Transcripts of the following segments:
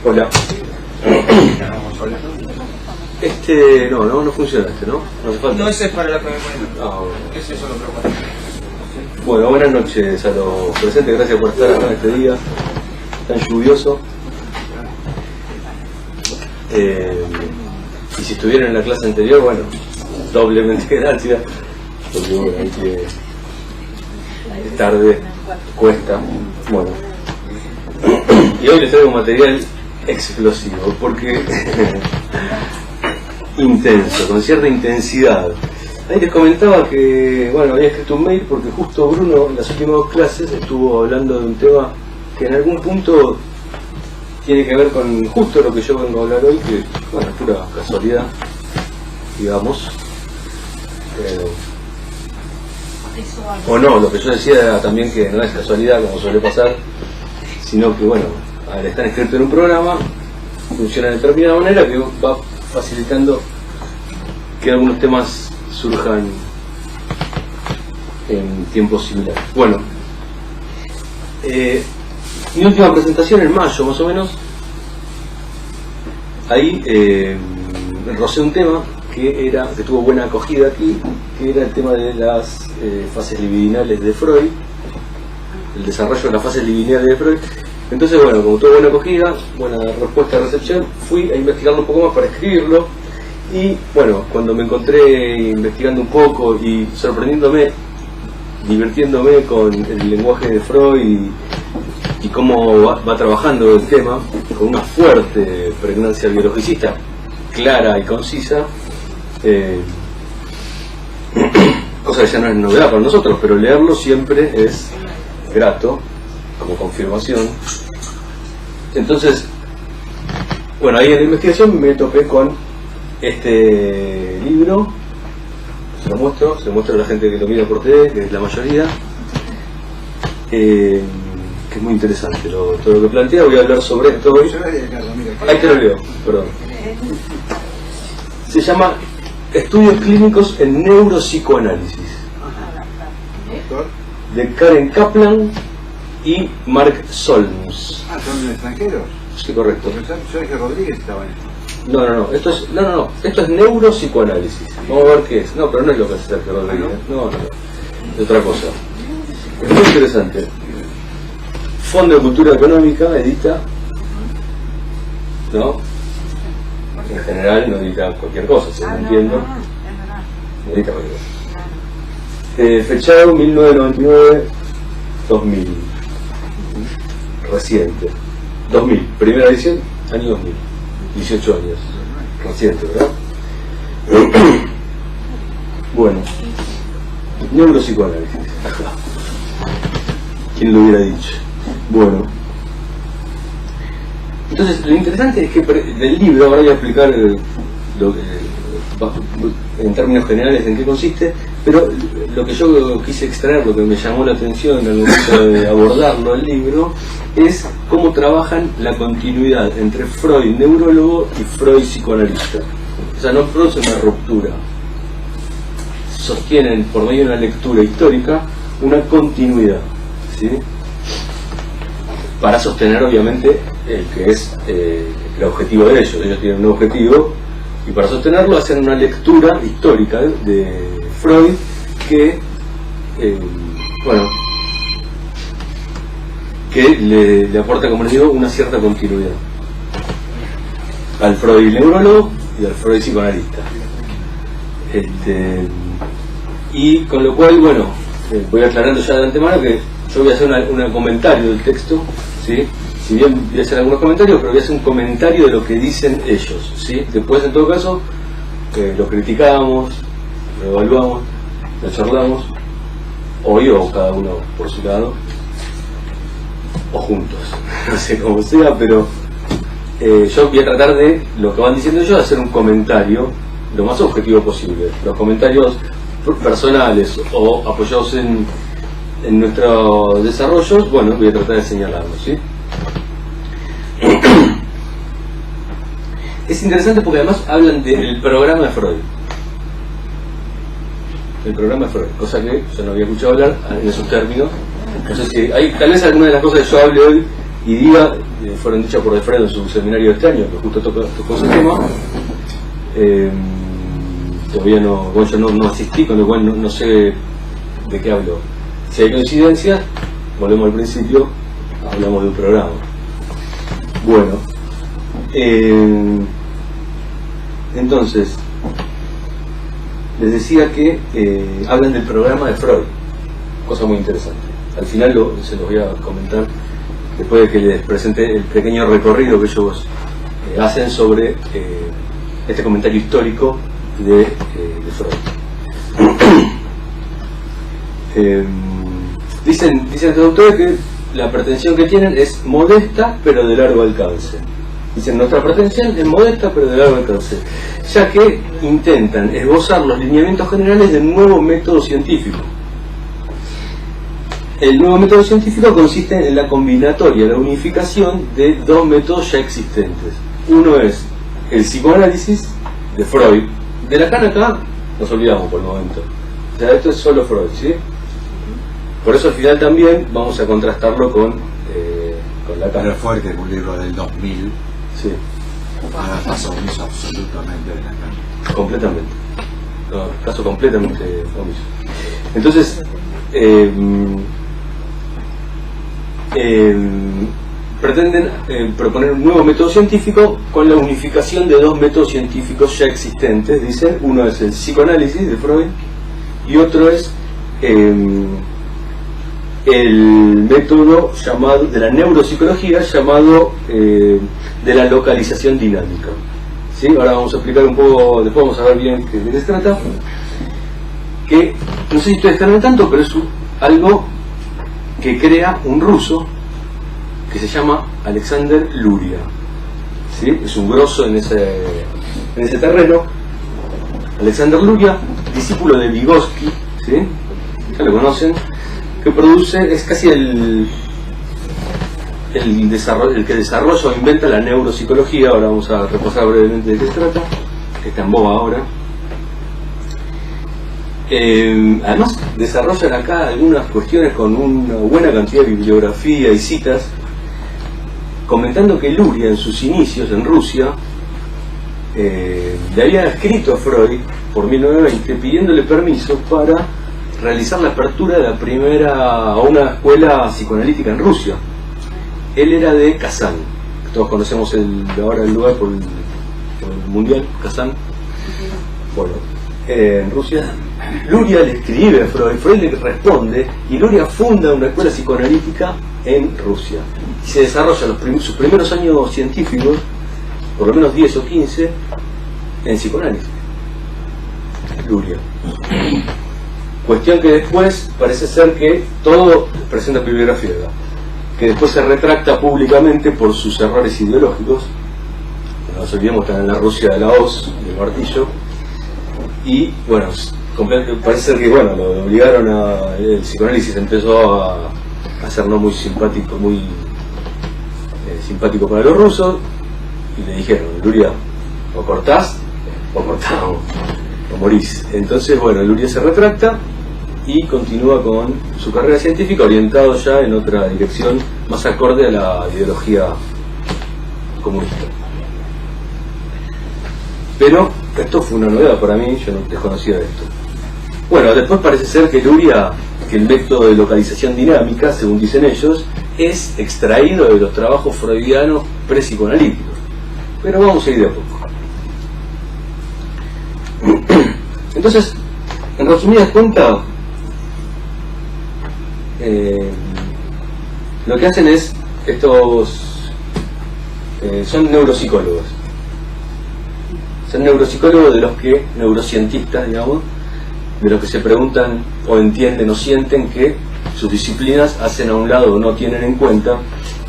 Hola. No funciona ¿no? No hace falta. No, ese es para la primera. Bueno. Ese es solo preocupa. Bueno, buenas noches a los presentes, gracias por estar acá este día tan lluvioso. Y si estuvieran en la clase anterior, bueno, doblemente gracias, porque bueno, hay que... es tarde, cuesta, bueno. Y hoy les traigo material explosivo, porque intenso, con cierta intensidad. Ahí les comentaba que, bueno, había escrito un mail porque justo Bruno en las últimas dos clases estuvo hablando de un tema que en algún punto tiene que ver con justo lo que yo vengo a hablar hoy, que, bueno, es pura casualidad, digamos. O no, lo que yo decía también que no es casualidad, como suele pasar, sino que, bueno, al estar escrito en un programa, funciona de determinada manera que va facilitando que algunos temas surjan en tiempos similares. Bueno, mi última presentación en mayo más o menos, ahí rocé un tema que tuvo buena acogida aquí, que era el tema de las fases libidinales de Freud, el desarrollo de las fases libidinales de Freud. Entonces, bueno, como tuvo buena acogida, buena respuesta de recepción, fui a investigarlo un poco más para escribirlo. Y bueno, cuando me encontré investigando un poco y sorprendiéndome, divirtiéndome con el lenguaje de Freud y cómo va trabajando el tema, con una fuerte pregnancia biologicista, clara y concisa, cosa que ya no es novedad para nosotros, pero leerlo siempre es grato, como confirmación. Entonces, bueno, ahí en la investigación me topé con este libro, se lo muestro a la gente que lo mira por TV, que es la mayoría, que es muy interesante todo lo que plantea. Voy a hablar sobre esto hoy. Ahí te lo leo, perdón. Se llama Estudios Clínicos en Neuropsicoanálisis, de Karen Kaplan y Mark Solms. ¿Son extranjeros? Sí, correcto. Sergio Rodríguez estaba en esto. No, esto es neuropsicoanálisis. Vamos a ver qué es. No, pero no es lo que hace Sergio Rodríguez. No, es otra cosa. Es muy interesante. Fondo de Cultura Económica edita, ¿no? En general no edita cualquier cosa, si no entiendo. No edita cualquier cosa. Fechado 1999-2000. Reciente. 2000, primera edición, año 2000. 18 años, reciente, ¿verdad? Bueno, neuropsicoanálisis. ¿Quién lo hubiera dicho? Bueno, entonces lo interesante es que del libro, ahora voy a explicar en términos generales en qué consiste, pero lo que yo quise extraer, lo que me llamó la atención al momento de abordarlo el libro, es cómo trabajan la continuidad entre Freud neurólogo y Freud psicoanalista. O sea, no producen una ruptura, sostienen por medio de una lectura histórica una continuidad, ¿sí? Para sostener obviamente el que es el objetivo de ellos. Ellos tienen un objetivo y para sostenerlo hacen una lectura histórica de Freud que que le aporta, como les digo, una cierta continuidad al Freud neurólogo y al Freud psicoanalista. Y con lo cual, bueno, voy aclarando ya de antemano que yo voy a hacer un comentario del texto, ¿sí? Si bien voy a hacer algunos comentarios, pero voy a hacer un comentario de lo que dicen ellos, ¿sí? Después, en todo caso, lo criticamos, lo evaluamos, lo charlamos, o cada uno por su lado, o juntos, no sé cómo sea, pero yo voy a tratar de, lo que van diciendo ellos, hacer un comentario lo más objetivo posible. Los comentarios personales o apoyados en nuestros desarrollos, bueno, voy a tratar de señalarlos, ¿sí? Es interesante porque además hablan del programa de Freud. El programa de Freud, cosa que yo no había escuchado hablar en esos términos No sé si hay, tal vez algunas de las cosas que yo hable hoy y diga fueron dichas por Defredo en su seminario de este año, que justo tocó ese tema. Todavía no, bueno, yo no asistí, con lo cual no sé de qué hablo. Si hay coincidencias, volvemos al principio, hablamos de un programa. Bueno, entonces, les decía que hablan del programa de Freud, cosa muy interesante. Al final se los voy a comentar después de que les presente el pequeño recorrido que ellos hacen sobre este comentario histórico de Freud. Dicen estos autores que la pretensión que tienen es modesta pero de largo alcance. Dicen, nuestra pretensión es modesta pero de largo alcance, ya que intentan esbozar los lineamientos generales del nuevo método científico. El nuevo método científico consiste en la combinatoria, la unificación de dos métodos ya existentes. Uno es el psicoanálisis de Freud. De la acá nos olvidamos por el momento. O sea, esto es solo Freud, ¿sí? Por eso al final también vamos a contrastarlo con Lacan. Pero fuerte, un libro del 2000. Sí. Haga caso omiso absolutamente de Lacan. Completamente. No, caso completamente omiso. Entonces, pretenden proponer un nuevo método científico con la unificación de dos métodos científicos ya existentes, dicen. Uno es el psicoanálisis de Freud y otro es el método llamado de la neuropsicología llamado de la localización dinámica. ¿Sí? Ahora vamos a explicar un poco, después vamos a ver bien de qué se trata. Que no sé si ustedes están al tanto, pero es algo que crea un ruso que se llama Alexander Luria. ¿Sí? Es un grosso en ese terreno. Alexander Luria, discípulo de Vygotsky, ¿sí? Ya lo conocen, que produce, es casi el que desarrolla o inventa la neuropsicología. Ahora vamos a repasar brevemente de qué se trata, que está en boga ahora. Además desarrollan acá algunas cuestiones con una buena cantidad de bibliografía y citas, comentando que Luria en sus inicios en Rusia le había escrito a Freud por 1920 pidiéndole permiso para realizar la apertura de la primera o una escuela psicoanalítica en Rusia. Él era de Kazán, todos conocemos ahora el lugar por el mundial, Kazán. Bueno, en Rusia. Luria le escribe a Freud, Freud le responde y Luria funda una escuela psicoanalítica en Rusia. Y se desarrolla sus primeros años científicos, por lo menos 10 o 15, en psicoanálisis. Luria. Cuestión que después parece ser que todo presenta bibliografía, ¿verdad? Que después se retracta públicamente por sus errores ideológicos. No nos olvidemos, están en la Rusia de la hoz, del martillo. Y bueno, parece ser que bueno, lo obligaron el psicoanálisis empezó a ser no muy simpático, simpático para los rusos, y le dijeron, Luria, o cortás o cortamos, o morís. Entonces bueno, Luria se retracta y continúa con su carrera científica orientado ya en otra dirección más acorde a la ideología comunista. Pero esto fue una novedad para mí, yo no desconocía esto. Bueno, después parece ser que Luria, que el método de localización dinámica, según dicen ellos, es extraído de los trabajos freudianos pre-psicoanalíticos. Pero vamos a ir de a poco. Entonces, en resumidas cuentas, lo que hacen es, son neuropsicólogos. Son neuropsicólogos de los que, neurocientistas, digamos, de los que se preguntan o entienden o sienten que sus disciplinas hacen a un lado o no tienen en cuenta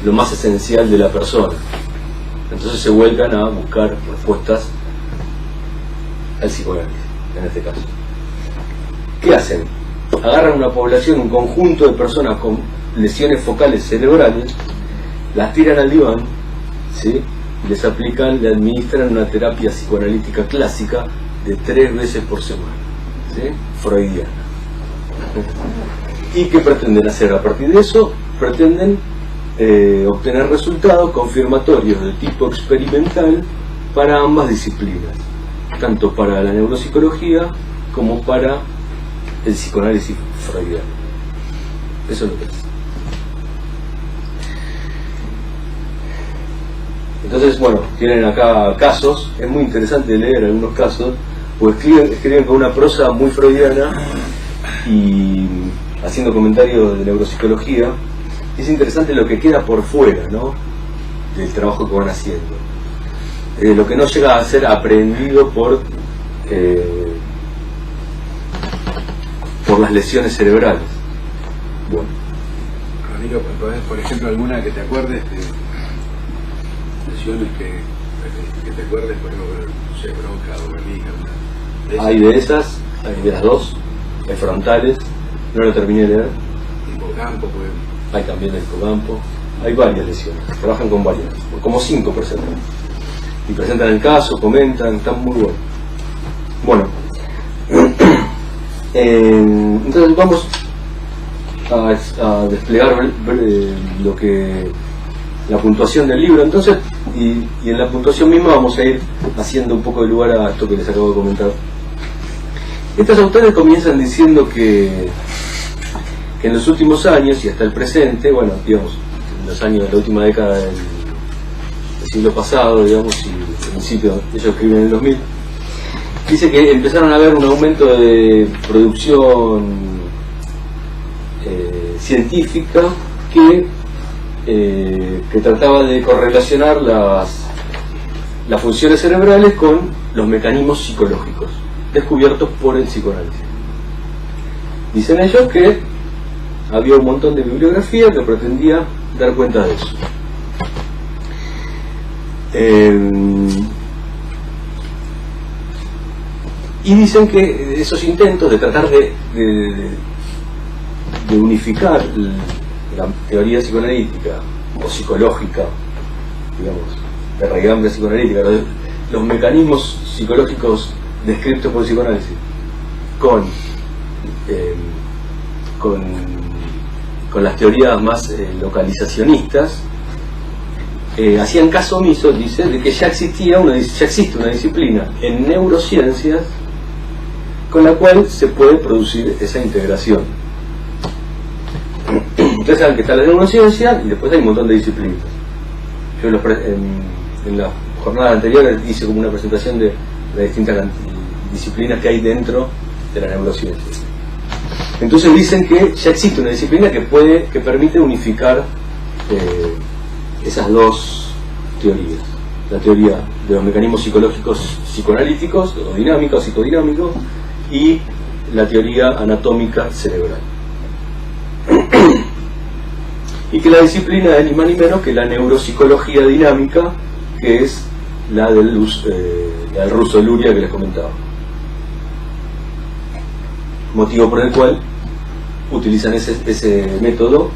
lo más esencial de la persona. Entonces se vuelcan a buscar respuestas al psicoanálisis, en este caso. ¿Qué hacen? Agarran una población, un conjunto de personas con lesiones focales cerebrales, las tiran al diván, ¿sí? Les le administran una terapia psicoanalítica clásica de 3 veces por semana, ¿sí? Freudiana. ¿Y qué pretenden hacer? A partir de eso, pretenden obtener resultados confirmatorios de tipo experimental para ambas disciplinas, tanto para la neuropsicología como para el psicoanálisis freudiano. Eso es lo que es. Entonces, bueno, tienen acá casos, es muy interesante leer algunos casos, pues escriben con una prosa muy freudiana y haciendo comentarios de neuropsicología. Es interesante lo que queda por fuera, ¿no?, del trabajo que van haciendo. Lo que no llega a ser aprendido por las lesiones cerebrales. Bueno. Ramiro, por ejemplo, alguna que te acuerdes de lesiones que te acuerdes, por ejemplo, no sé, bronca o vertigo. Hay de esas, hay de las dos, hay frontales, no lo terminé de leer. Hipocampo, pues. Hay también el hipocampo, hay varias lesiones, trabajan con varias, como 5 presentan. Y presentan el caso, comentan, están muy buenos. Bueno, entonces vamos a desplegar lo que la puntuación del libro, entonces, y en la puntuación misma vamos a ir haciendo un poco de lugar a esto que les acabo de comentar. Estos autores comienzan diciendo que en los últimos años y hasta el presente, bueno, digamos, en los años de la última década del siglo pasado, digamos, y al principio, ellos escriben en el 2000, dice que empezaron a haber un aumento de producción científica que trataba de correlacionar las funciones cerebrales con los mecanismos psicológicos descubiertos por el psicoanálisis. Dicen ellos que había un montón de bibliografía que pretendía dar cuenta de eso. Y dicen que esos intentos de tratar de unificar la teoría psicoanalítica o psicológica, digamos, de raigambre psicoanalítica, los mecanismos psicológicos descritos por el psicoanálisis con las teorías más localizacionistas, hacían caso omiso, dice, de que ya existe una disciplina en neurociencias con la cual se puede producir esa integración. Ustedes saben que está la neurociencia y después hay un montón de disciplinas. Yo en la jornada anterior hice como una presentación de las distintas disciplinas que hay dentro de la neurociencia. Entonces dicen que ya existe una disciplina que permite unificar esas dos teorías: la teoría de los mecanismos psicológicos psicoanalíticos o dinámicos, psicodinámicos, y la teoría anatómica cerebral. Y que la disciplina es ni más ni menos que la neuropsicología dinámica, que es la del ruso Luria que les comentaba. Motivo por el cual utilizan ese método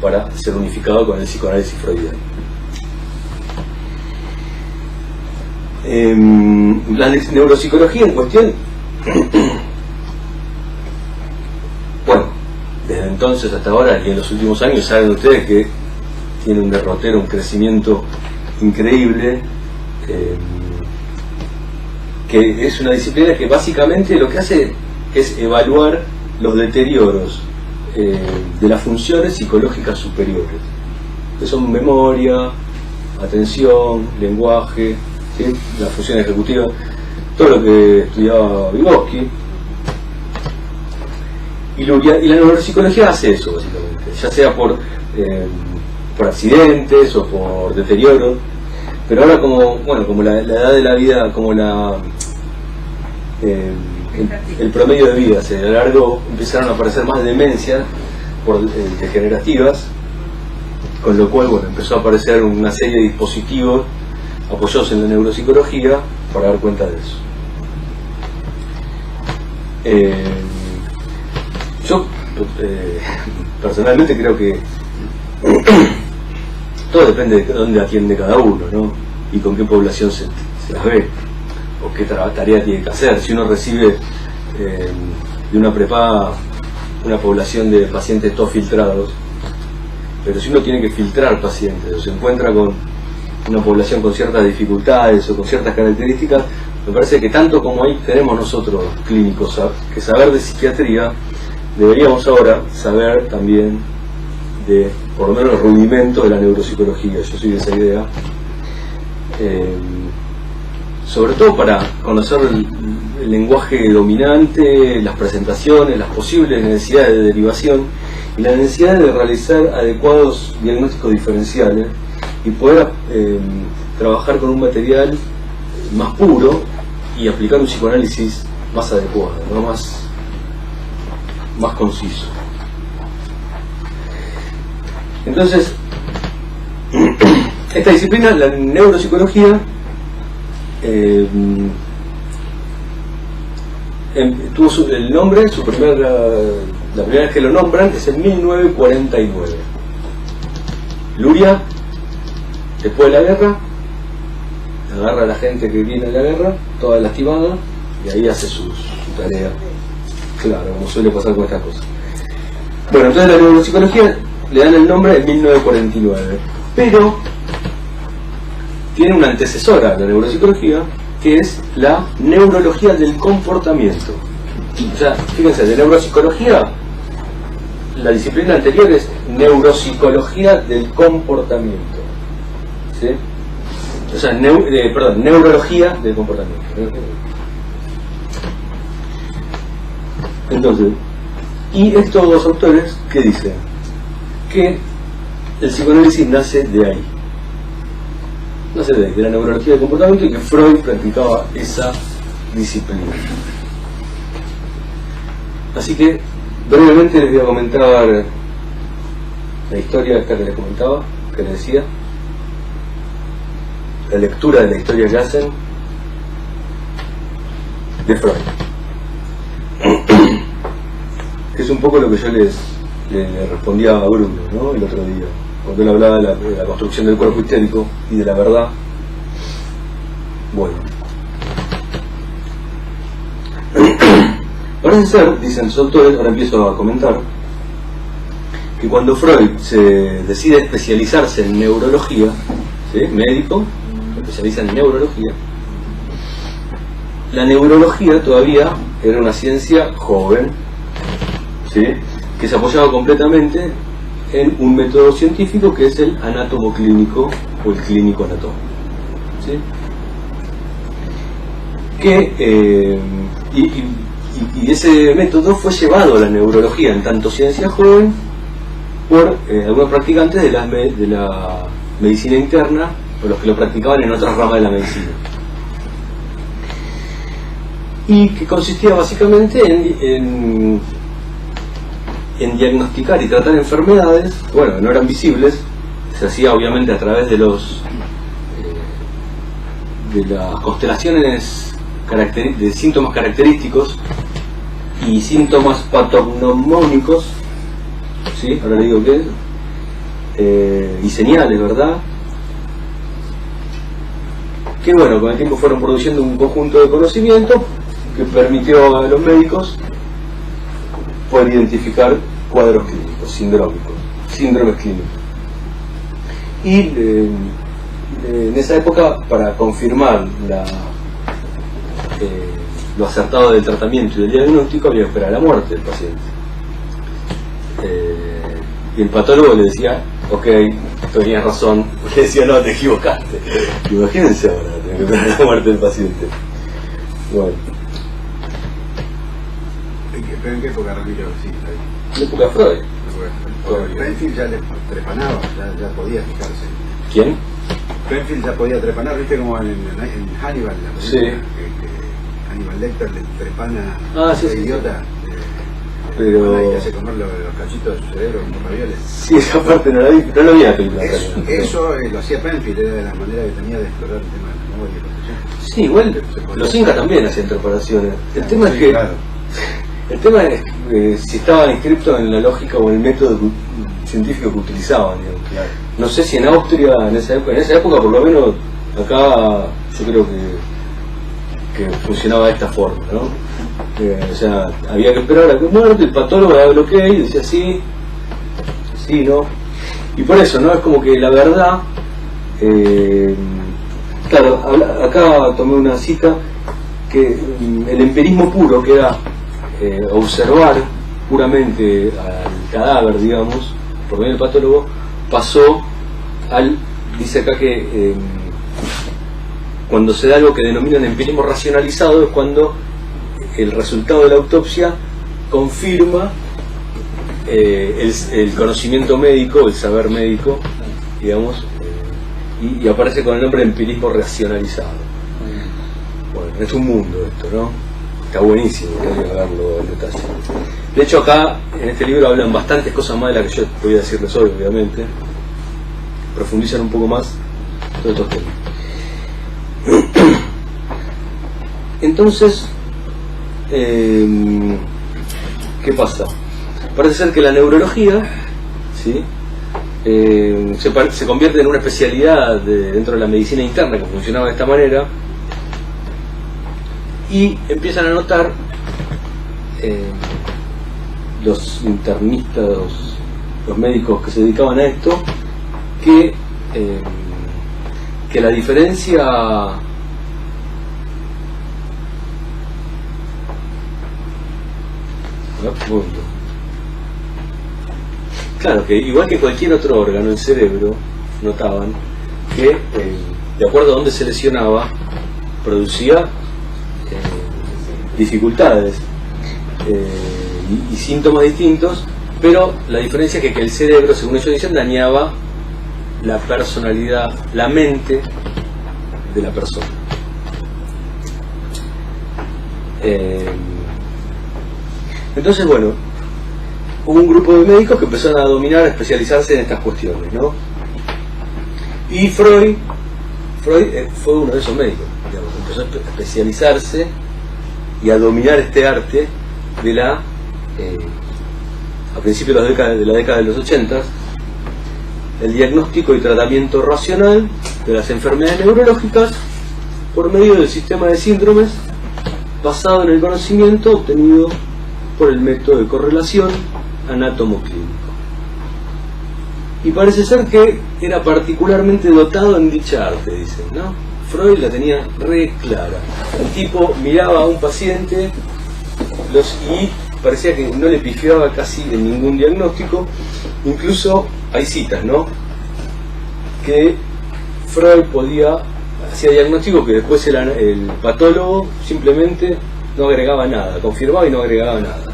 para ser unificado con el psicoanálisis freudiano. La neuropsicología en cuestión, bueno, desde entonces hasta ahora y en los últimos años saben ustedes que tiene un derrotero, un crecimiento increíble, que es una disciplina que básicamente lo que hace es evaluar los deterioros de las funciones psicológicas superiores, que son memoria, atención, lenguaje, ¿sí?, la función ejecutiva, todo lo que estudiaba Vygotsky y Luria. Y la neuropsicología hace eso básicamente, ya sea por accidentes o por deterioro, pero ahora como la edad de la vida, como el promedio de vida se alargó, empezaron a aparecer más demencias degenerativas, con lo cual empezó a aparecer una serie de dispositivos apoyados en la neuropsicología para dar cuenta de eso. Yo personalmente creo que todo depende de dónde atiende cada uno, ¿no?, y con qué población se las ve, o qué tarea tiene que hacer. Si uno recibe de una prepa una población de pacientes todos filtrados, pero si uno tiene que filtrar pacientes o se encuentra con una población con ciertas dificultades o con ciertas características, me parece que tanto como ahí tenemos nosotros clínicos que saber de psiquiatría, deberíamos ahora saber también de, por lo menos, el rudimento de la neuropsicología. Yo soy de esa idea, sobre todo para conocer el lenguaje dominante, las presentaciones, las posibles necesidades de derivación y la necesidad de realizar adecuados diagnósticos diferenciales y poder trabajar con un material más puro y aplicar un psicoanálisis más adecuado, ¿no? más conciso. Entonces, esta disciplina, la neuropsicología, tuvo el nombre, la primera vez que lo nombran es en 1949. Luria, después de la guerra, agarra a la gente que viene de la guerra, toda lastimada, y ahí hace su tarea. Claro, como suele pasar con estas cosas. Bueno, entonces la neuropsicología le dan el nombre en 1949, pero tiene una antecesora a la neuropsicología, que es la neurología del comportamiento. O sea, fíjense, de neuropsicología, la disciplina anterior es neuropsicología del comportamiento, ¿sí? O sea, neurología del comportamiento. Entonces, y estos dos autores, ¿qué dicen? Que el psicoanálisis nace de ahí. Nace de ahí, de la neurología del comportamiento, y que Freud practicaba esa disciplina. Así que, brevemente les voy a comentar la historia esta que les comentaba, que les decía. La lectura de la historia que hacen de Freud, que es un poco lo que yo le respondía a Bruno, ¿no? El otro día, cuando él hablaba de la construcción del cuerpo histérico y de la verdad. Bueno, parece ser, dicen los autores, ahora empiezo a comentar, que cuando Freud se decide especializarse en neurología, ¿sí? Médico, especializa en neurología, la neurología todavía era una ciencia joven, ¿sí? Que se apoyaba completamente en un método científico que es el anátomo clínico o el clínico anatómico, ¿sí? Que y ese método fue llevado a la neurología en tanto ciencia joven por algunos practicantes de la medicina interna, o los que lo practicaban en otras ramas de la medicina, y que consistía básicamente en diagnosticar y tratar enfermedades, bueno, no eran visibles, se hacía obviamente a través de las constelaciones de síntomas característicos y síntomas patognomónicos, ¿sí? Ahora le digo qué es, y señales, ¿verdad? Que bueno, con el tiempo fueron produciendo un conjunto de conocimiento que permitió a los médicos poder identificar cuadros clínicos, síndromes clínicos. Y en esa época, para confirmar lo acertado del tratamiento y del diagnóstico, había que esperar la muerte del paciente. Y el patólogo le decía, ok, tenías razón. Le decía, no, te equivocaste. Imagínense ahora, tener que esperar la muerte del paciente. Bueno. ¿En qué época, Ramiro? Sí, en la época de Freud. Penfield ya le trepanaba, ya podía fijarse. ¿Quién? Penfield ya podía trepanar, viste como en Hannibal, la película, sí. que Hannibal Lecter le trepana sí, a idiota. Pero... y hace comer los cachitos de su cerebro como ravioles. Sí, esa parte no la vi, no lo vi a la película. Eso lo hacía Penfield, era de la manera que tenía de explorar el tema de la memoria. Sí, igual los incas también hacían preparaciones. El tema es que... Claro. El tema es si estaban inscriptos en la lógica o en el método científico que utilizaban, digamos. Claro. No sé si en Austria, en esa época por lo menos, acá yo creo que funcionaba de esta forma, ¿no? O sea, había que esperar a que muerte, el patólogo daba el ok y decía sí, sí, no. Y por eso, ¿no? Es como que la verdad, claro, acá tomé una cita, que el empirismo puro, que era observar puramente al cadáver, digamos, por medio del patólogo, pasó al, dice acá que cuando se da algo que denominan empirismo racionalizado, es cuando el resultado de la autopsia confirma el conocimiento médico, el saber médico, digamos, y aparece con el nombre de empirismo racionalizado. Bueno, es un mundo esto, ¿no? Está buenísimo, voy a verlo en detalle. De hecho, acá en este libro hablan bastantes cosas más de las que yo voy a decirles hoy, obviamente. Profundizan un poco más todos estos temas. Entonces, ¿qué pasa? Parece ser que la neurología, ¿sí? Se convierte en una especialidad dentro de la medicina interna que funcionaba de esta manera, y empiezan a notar los internistas, los médicos que se dedicaban a esto, que la diferencia claro, que igual que cualquier otro órgano, el cerebro, notaban que de acuerdo a dónde se lesionaba, producía dificultades y síntomas distintos, pero la diferencia es que el cerebro, según ellos dicen, dañaba la personalidad, la mente de la persona. Entonces, bueno, hubo un grupo de médicos que empezaron a dominar, a especializarse en estas cuestiones, ¿no? Y Freud fue uno de esos médicos, digamos, empezó a especializarse y a dominar este arte de a principios de la década de los 80, el diagnóstico y tratamiento racional de las enfermedades neurológicas por medio del sistema de síndromes basado en el conocimiento obtenido por el método de correlación anátomo-clínico. Y parece ser que era particularmente dotado en dicha arte, dicen, ¿no? Freud la tenía re clara. El tipo miraba a un paciente y parecía que no le pifiaba casi en ningún diagnóstico. Incluso hay citas, ¿no? Que Freud hacía diagnósticos que después el patólogo simplemente no agregaba nada, confirmaba y no agregaba nada.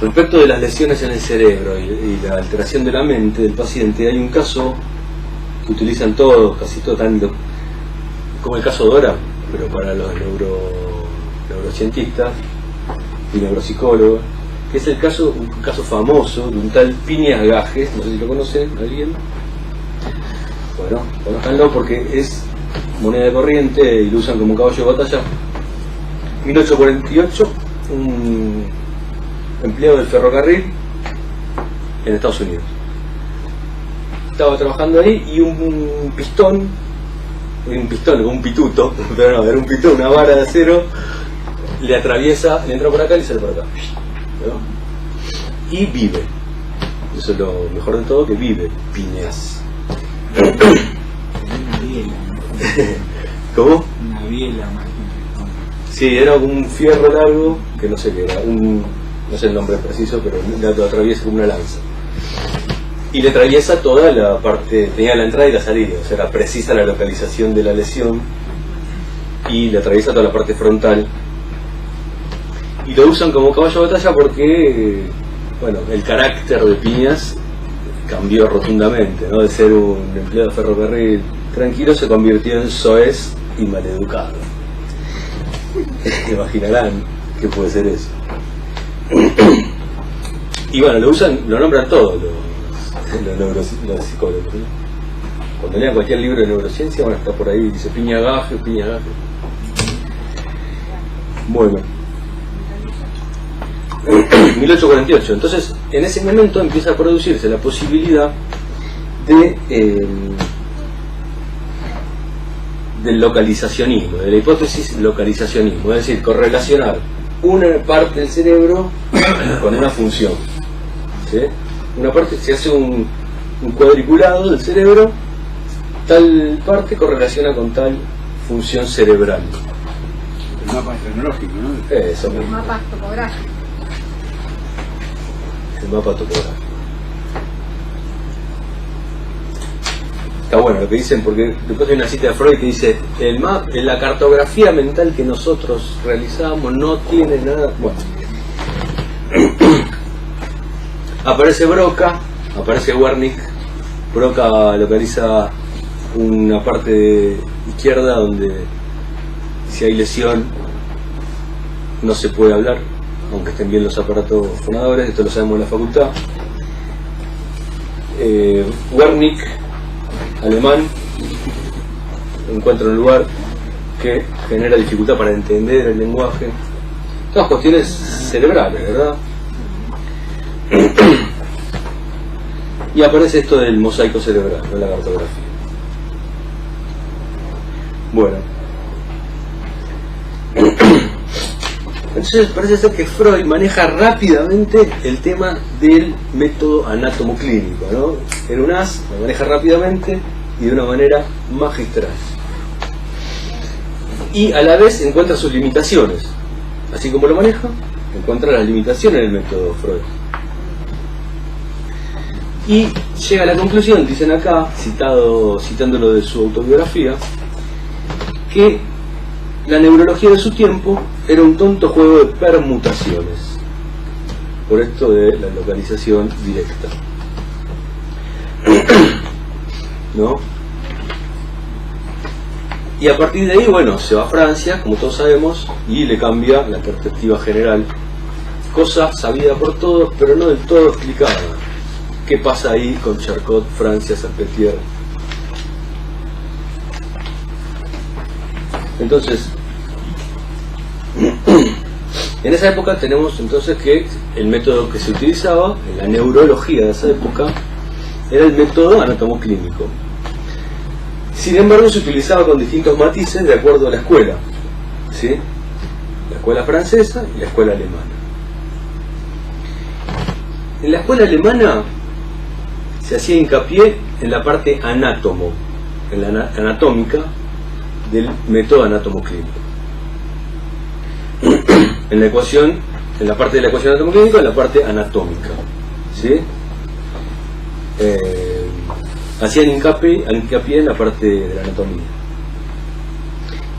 Respecto de las lesiones en el cerebro y la alteración de la mente del paciente, hay un caso que utilizan todos, casi todos, tanto como el caso Dora, pero para los neurocientistas y neuropsicólogos, que es un caso famoso de un tal Phineas Gage, no sé si lo conocen, ¿alguien? Bueno, conozcanlo porque es moneda de corriente y lo usan como un caballo de batalla. 1848, un empleado del ferrocarril en Estados Unidos. Estaba trabajando ahí y un pistón, un pituto, pero no, era un pitón, una vara de acero, le atraviesa, le entra por acá y le sale por acá, ¿no? Y vive. Eso es lo mejor de todo, que vive Phineas. Una biela. ¿Cómo? Una biela más que un pistón. Sí, era un fierro largo, que no sé qué era, no sé el nombre preciso, pero lo atraviesa como una lanza. Y le atraviesa toda la parte, tenía la entrada y la salida, o sea, era precisa la localización de la lesión, y le atraviesa toda la parte frontal. Y lo usan como caballo de batalla porque, bueno, el carácter de Phineas cambió rotundamente, ¿no? De ser un empleado de ferrocarril tranquilo se convirtió en soez y maleducado. Imaginarán qué puede ser eso. Y bueno, lo nombran todos los psicólogos, ¿no? Cuando lean cualquier libro de neurociencia van a estar por ahí, dice Phineas Gage. Bueno, 1848. Entonces, en ese momento empieza a producirse la posibilidad del localizacionismo, de la hipótesis localizacionismo, es decir, correlacionar una parte del cerebro con una función. ¿Sí? Una parte, se hace un cuadriculado del cerebro, tal parte correlaciona con tal función cerebral. El mapa tecnológico, ¿no? Eso El mismo. mapa topográfico. El mapa topográfico. Está bueno lo que dicen, porque después hay una cita de Freud que dice: el mapa, la cartografía mental que nosotros realizamos no tiene nada. Bueno, aparece Broca, aparece Wernicke. Broca localiza una parte izquierda donde, si hay lesión, no se puede hablar, aunque estén bien los aparatos fonadores. Esto lo sabemos en la facultad. Wernicke, alemán, encuentra un lugar que genera dificultad para entender el lenguaje. Todas cuestiones cerebrales, ¿verdad? Y aparece esto del mosaico cerebral, no la cartografía. Bueno. Entonces parece ser que Freud maneja rápidamente el tema del método anátomo-clínico, ¿no? En un as lo maneja rápidamente y de una manera magistral. Y a la vez encuentra sus limitaciones. Así como lo maneja, encuentra las limitaciones del método Freud. Y llega a la conclusión, dicen acá, citándolo de su autobiografía, que la neurología de su tiempo era un tonto juego de permutaciones, por esto de la localización directa. ¿No? Y a partir de ahí, bueno, se va a Francia, como todos sabemos, y le cambia la perspectiva general, cosa sabida por todos, pero no del todo explicada. ¿Qué pasa ahí con Charcot, Francia, Salpêtrière? Entonces, en esa época tenemos entonces que el método que se utilizaba en la neurología de esa época era el método anatomoclínico. Sin embargo, se utilizaba con distintos matices de acuerdo a la escuela, ¿sí? La escuela francesa y la escuela alemana. En la escuela alemana se hacía hincapié en la parte anátomo, en la anatómica del método anatomoclínico. En la ecuación, en la parte de la ecuación anatomoclínica, en la parte anatómica, ¿sí? Hacían hincapié en la parte de la anatomía.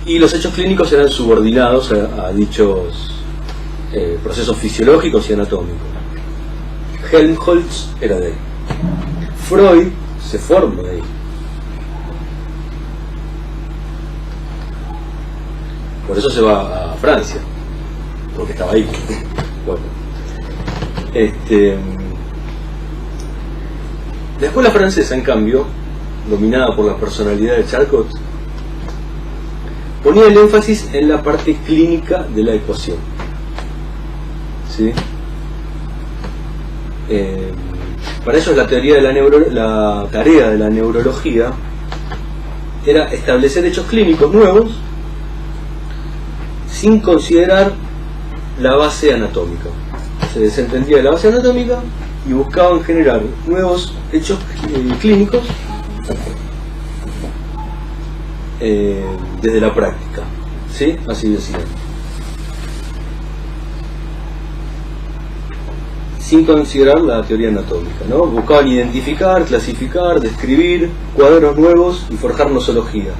Y los hechos clínicos eran subordinados a dichos procesos fisiológicos y anatómicos. Helmholtz era de ahí. Freud se forma de ahí. Por eso se va a Francia, porque estaba ahí. Bueno, la escuela francesa, en cambio, dominada por la personalidad de Charcot, ponía el énfasis en la parte clínica de la ecuación, ¿sí? Para ellos la tarea de la neurología era establecer hechos clínicos nuevos sin considerar la base anatómica. Se desentendía de la base anatómica y buscaban generar nuevos hechos clínicos desde la práctica, ¿sí? Así decían. Sin considerar la teoría anatómica, ¿no? Buscaban identificar, clasificar, describir cuadros nuevos y forjar nosología.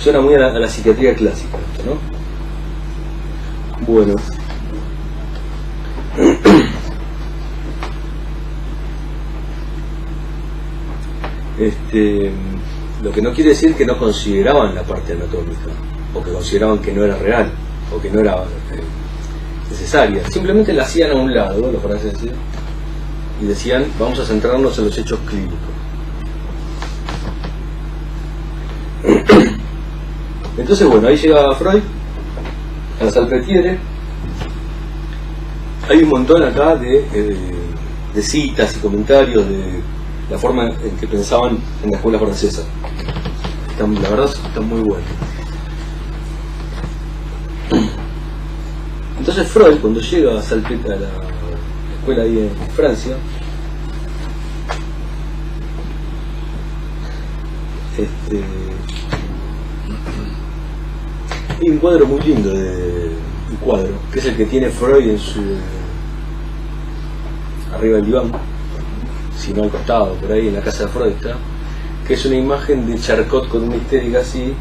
Suena muy a la psiquiatría clásica esto, ¿no? Bueno. Lo que no quiere decir que no consideraban la parte anatómica, o que consideraban que no era real, o que no era necesaria. Simplemente la hacían a un lado, los franceses, y decían: vamos a centrarnos en los hechos clínicos. Entonces, bueno, ahí llega Freud, la Salpêtrière, hay un montón acá de citas y comentarios de la forma en que pensaban en la escuela francesa. La verdad están muy buenos. Entonces Freud, cuando llega a Salpêtrière, a la escuela ahí en Francia, hay un cuadro muy lindo que es el que tiene Freud en su arriba del diván, si no al costado, por ahí en la casa de Freud está, que es una imagen de Charcot con una histérica así,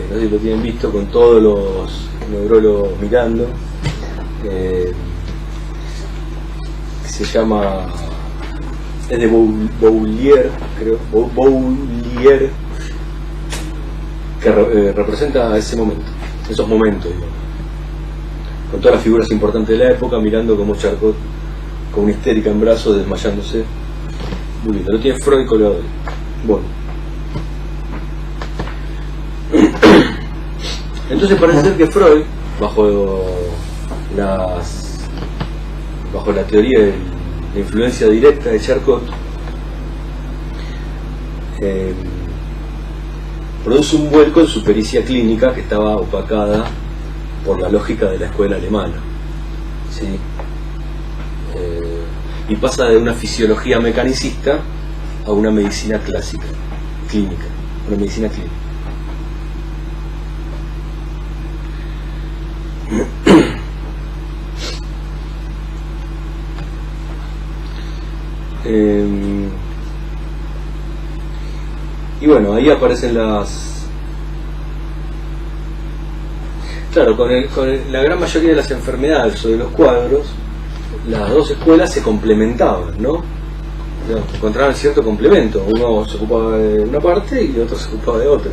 no sé si lo tienen visto, con todos los neurólogos mirando, que se llama, es de Boulier, creo, Boulier, que representa ese momento, esos momentos, digamos, con todas las figuras importantes de la época, mirando como Charcot con una histérica en brazos, desmayándose. Muy lindo, lo tiene Freud colgado ahí. Bueno, entonces parece ser que Freud, bajo la teoría de la influencia directa de Charcot, produce un vuelco en su pericia clínica que estaba opacada por la lógica de la escuela alemana, ¿sí? Y pasa de una fisiología mecanicista a una medicina clásica, clínica, una medicina clínica. Y bueno, ahí aparecen claro, con la gran mayoría de las enfermedades o de los cuadros, las dos escuelas se complementaban, ¿no? Encontraban cierto complemento, uno se ocupaba de una parte y el otro se ocupaba de otra.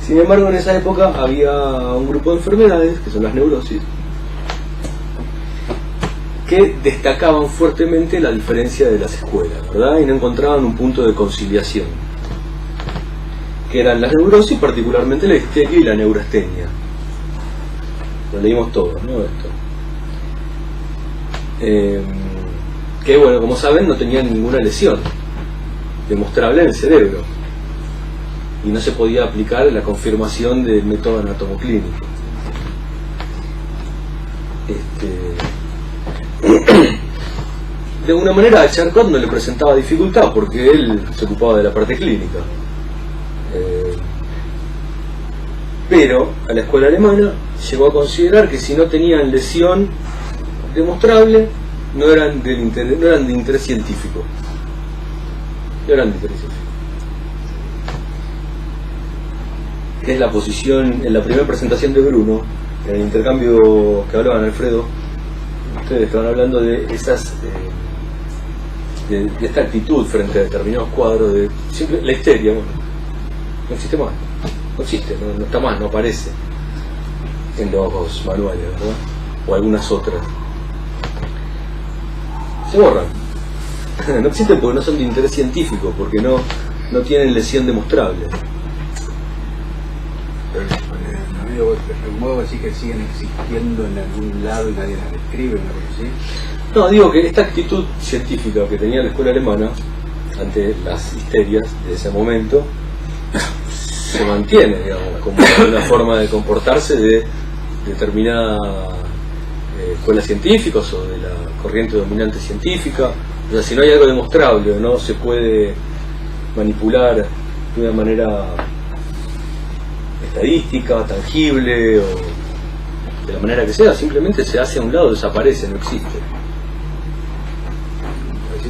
Sin embargo, en esa época había un grupo de enfermedades, que son las neurosis, que destacaban fuertemente la diferencia de las escuelas, ¿verdad? Y no encontraban un punto de conciliación, que eran las neurosis, particularmente la histeria y la neurastenia. Lo leímos todos, ¿no? Esto. Que bueno, como saben, no tenían ninguna lesión demostrable en el cerebro y no se podía aplicar la confirmación del método anatomoclínico. De alguna manera a Charcot no le presentaba dificultad porque él se ocupaba de la parte clínica, pero a la escuela alemana llegó a considerar que si no tenían lesión demostrable no eran de interés científico. Es la posición en la primera presentación de Bruno, en el intercambio que hablaban Alfredo. Ustedes estaban hablando de esas de esta actitud frente a determinados cuadros de siempre la histeria. Bueno, no existe más, no existe, no está más, no aparece en los manuales, ¿verdad? O algunas otras se borran. No existen porque no son de interés científico, porque no tienen lesión demostrable. De algún modo así que siguen existiendo en algún lado y nadie las describe, ¿no? ¿Sí? No, digo que esta actitud científica que tenía la escuela alemana ante las histerias de ese momento se mantiene, digamos, como una forma de comportarse de determinada escuelas científicas o de la corriente dominante científica. O sea, si no hay algo demostrable o no se puede manipular de una manera estadística, tangible o de la manera que sea, simplemente se hace a un lado, desaparece, no existe.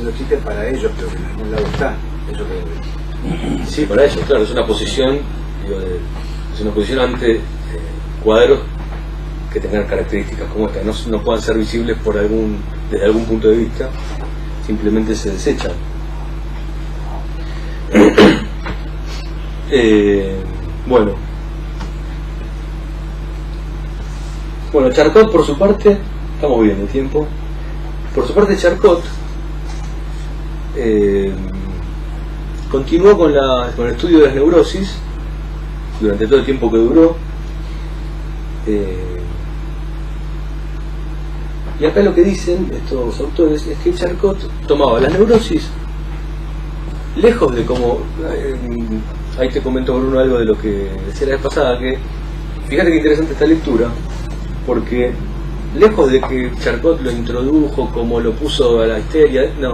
No existe para ellos, pero en algún lado está. Eso que... Sí, para ellos, claro, es una posición, es una posición ante cuadros que tengan características como esta, no puedan ser visibles desde algún punto de vista, simplemente se desechan. Bueno, Charcot por su parte, estamos bien de tiempo, por su parte Charcot continuó con el estudio de las neurosis durante todo el tiempo que duró, Y acá lo que dicen estos autores es que Charcot tomaba la neurosis, lejos de como... ahí te comento, Bruno, algo de lo que decía la vez pasada, que fíjate qué interesante esta lectura, porque lejos de que Charcot lo introdujo como lo puso a la histeria, no.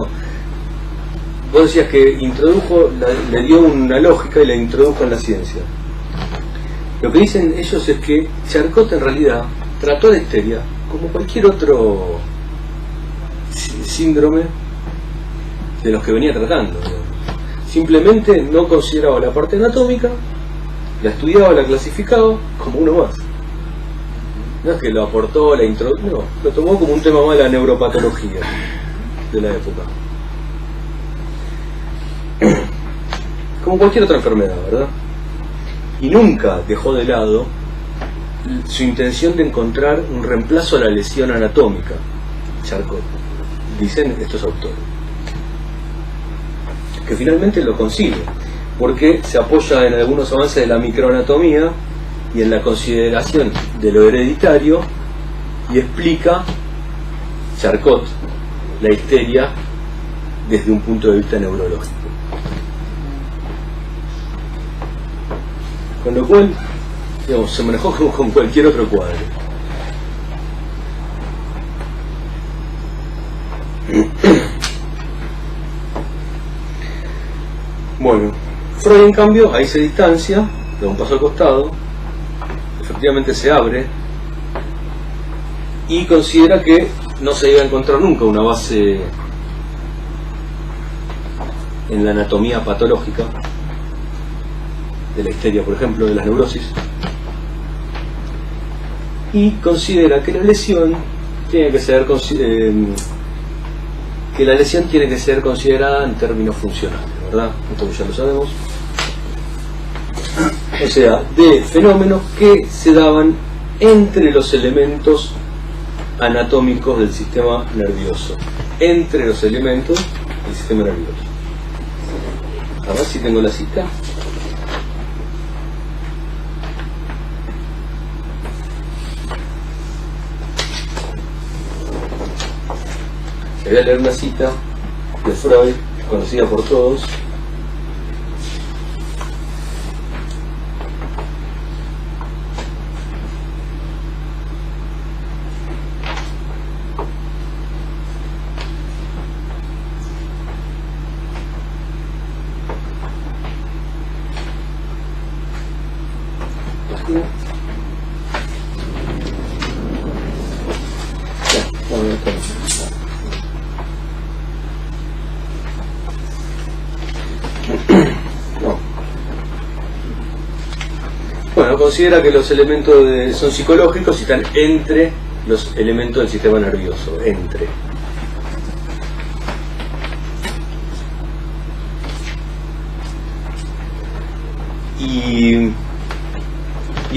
Vos decías que introdujo, le dio una lógica y la introdujo en la ciencia. Lo que dicen ellos es que Charcot en realidad trató la histeria como cualquier otro síndrome de los que venía tratando. Simplemente no consideraba la parte anatómica, la estudiaba, la clasificaba como uno más. No es que lo aportó, la introdujo, no, lo tomó como un tema más de la neuropatología de la época. Como cualquier otra enfermedad, ¿verdad? Y nunca dejó de lado su intención de encontrar un reemplazo a la lesión anatómica, Charcot, dicen estos autores, que finalmente lo consigue, porque se apoya en algunos avances de la microanatomía y en la consideración de lo hereditario, y explica Charcot la histeria desde un punto de vista neurológico. Con lo cual, digamos, se manejó como con cualquier otro cuadro. Bueno, Freud en cambio ahí se distancia, da un paso al costado, efectivamente se abre y considera que no se iba a encontrar nunca una base en la anatomía patológica de la histeria, por ejemplo, de las neurosis, y considera que la lesión tiene que ser considerada en términos funcionales, ¿verdad? Esto ya lo sabemos. O sea, de fenómenos que se daban entre los elementos anatómicos del sistema nervioso, entre los elementos del sistema nervioso. A ver si tengo la cita. Voy a leer una cita de Freud, conocida por todos. Considera que los elementos son psicológicos y están entre los elementos del sistema nervioso, entre. Y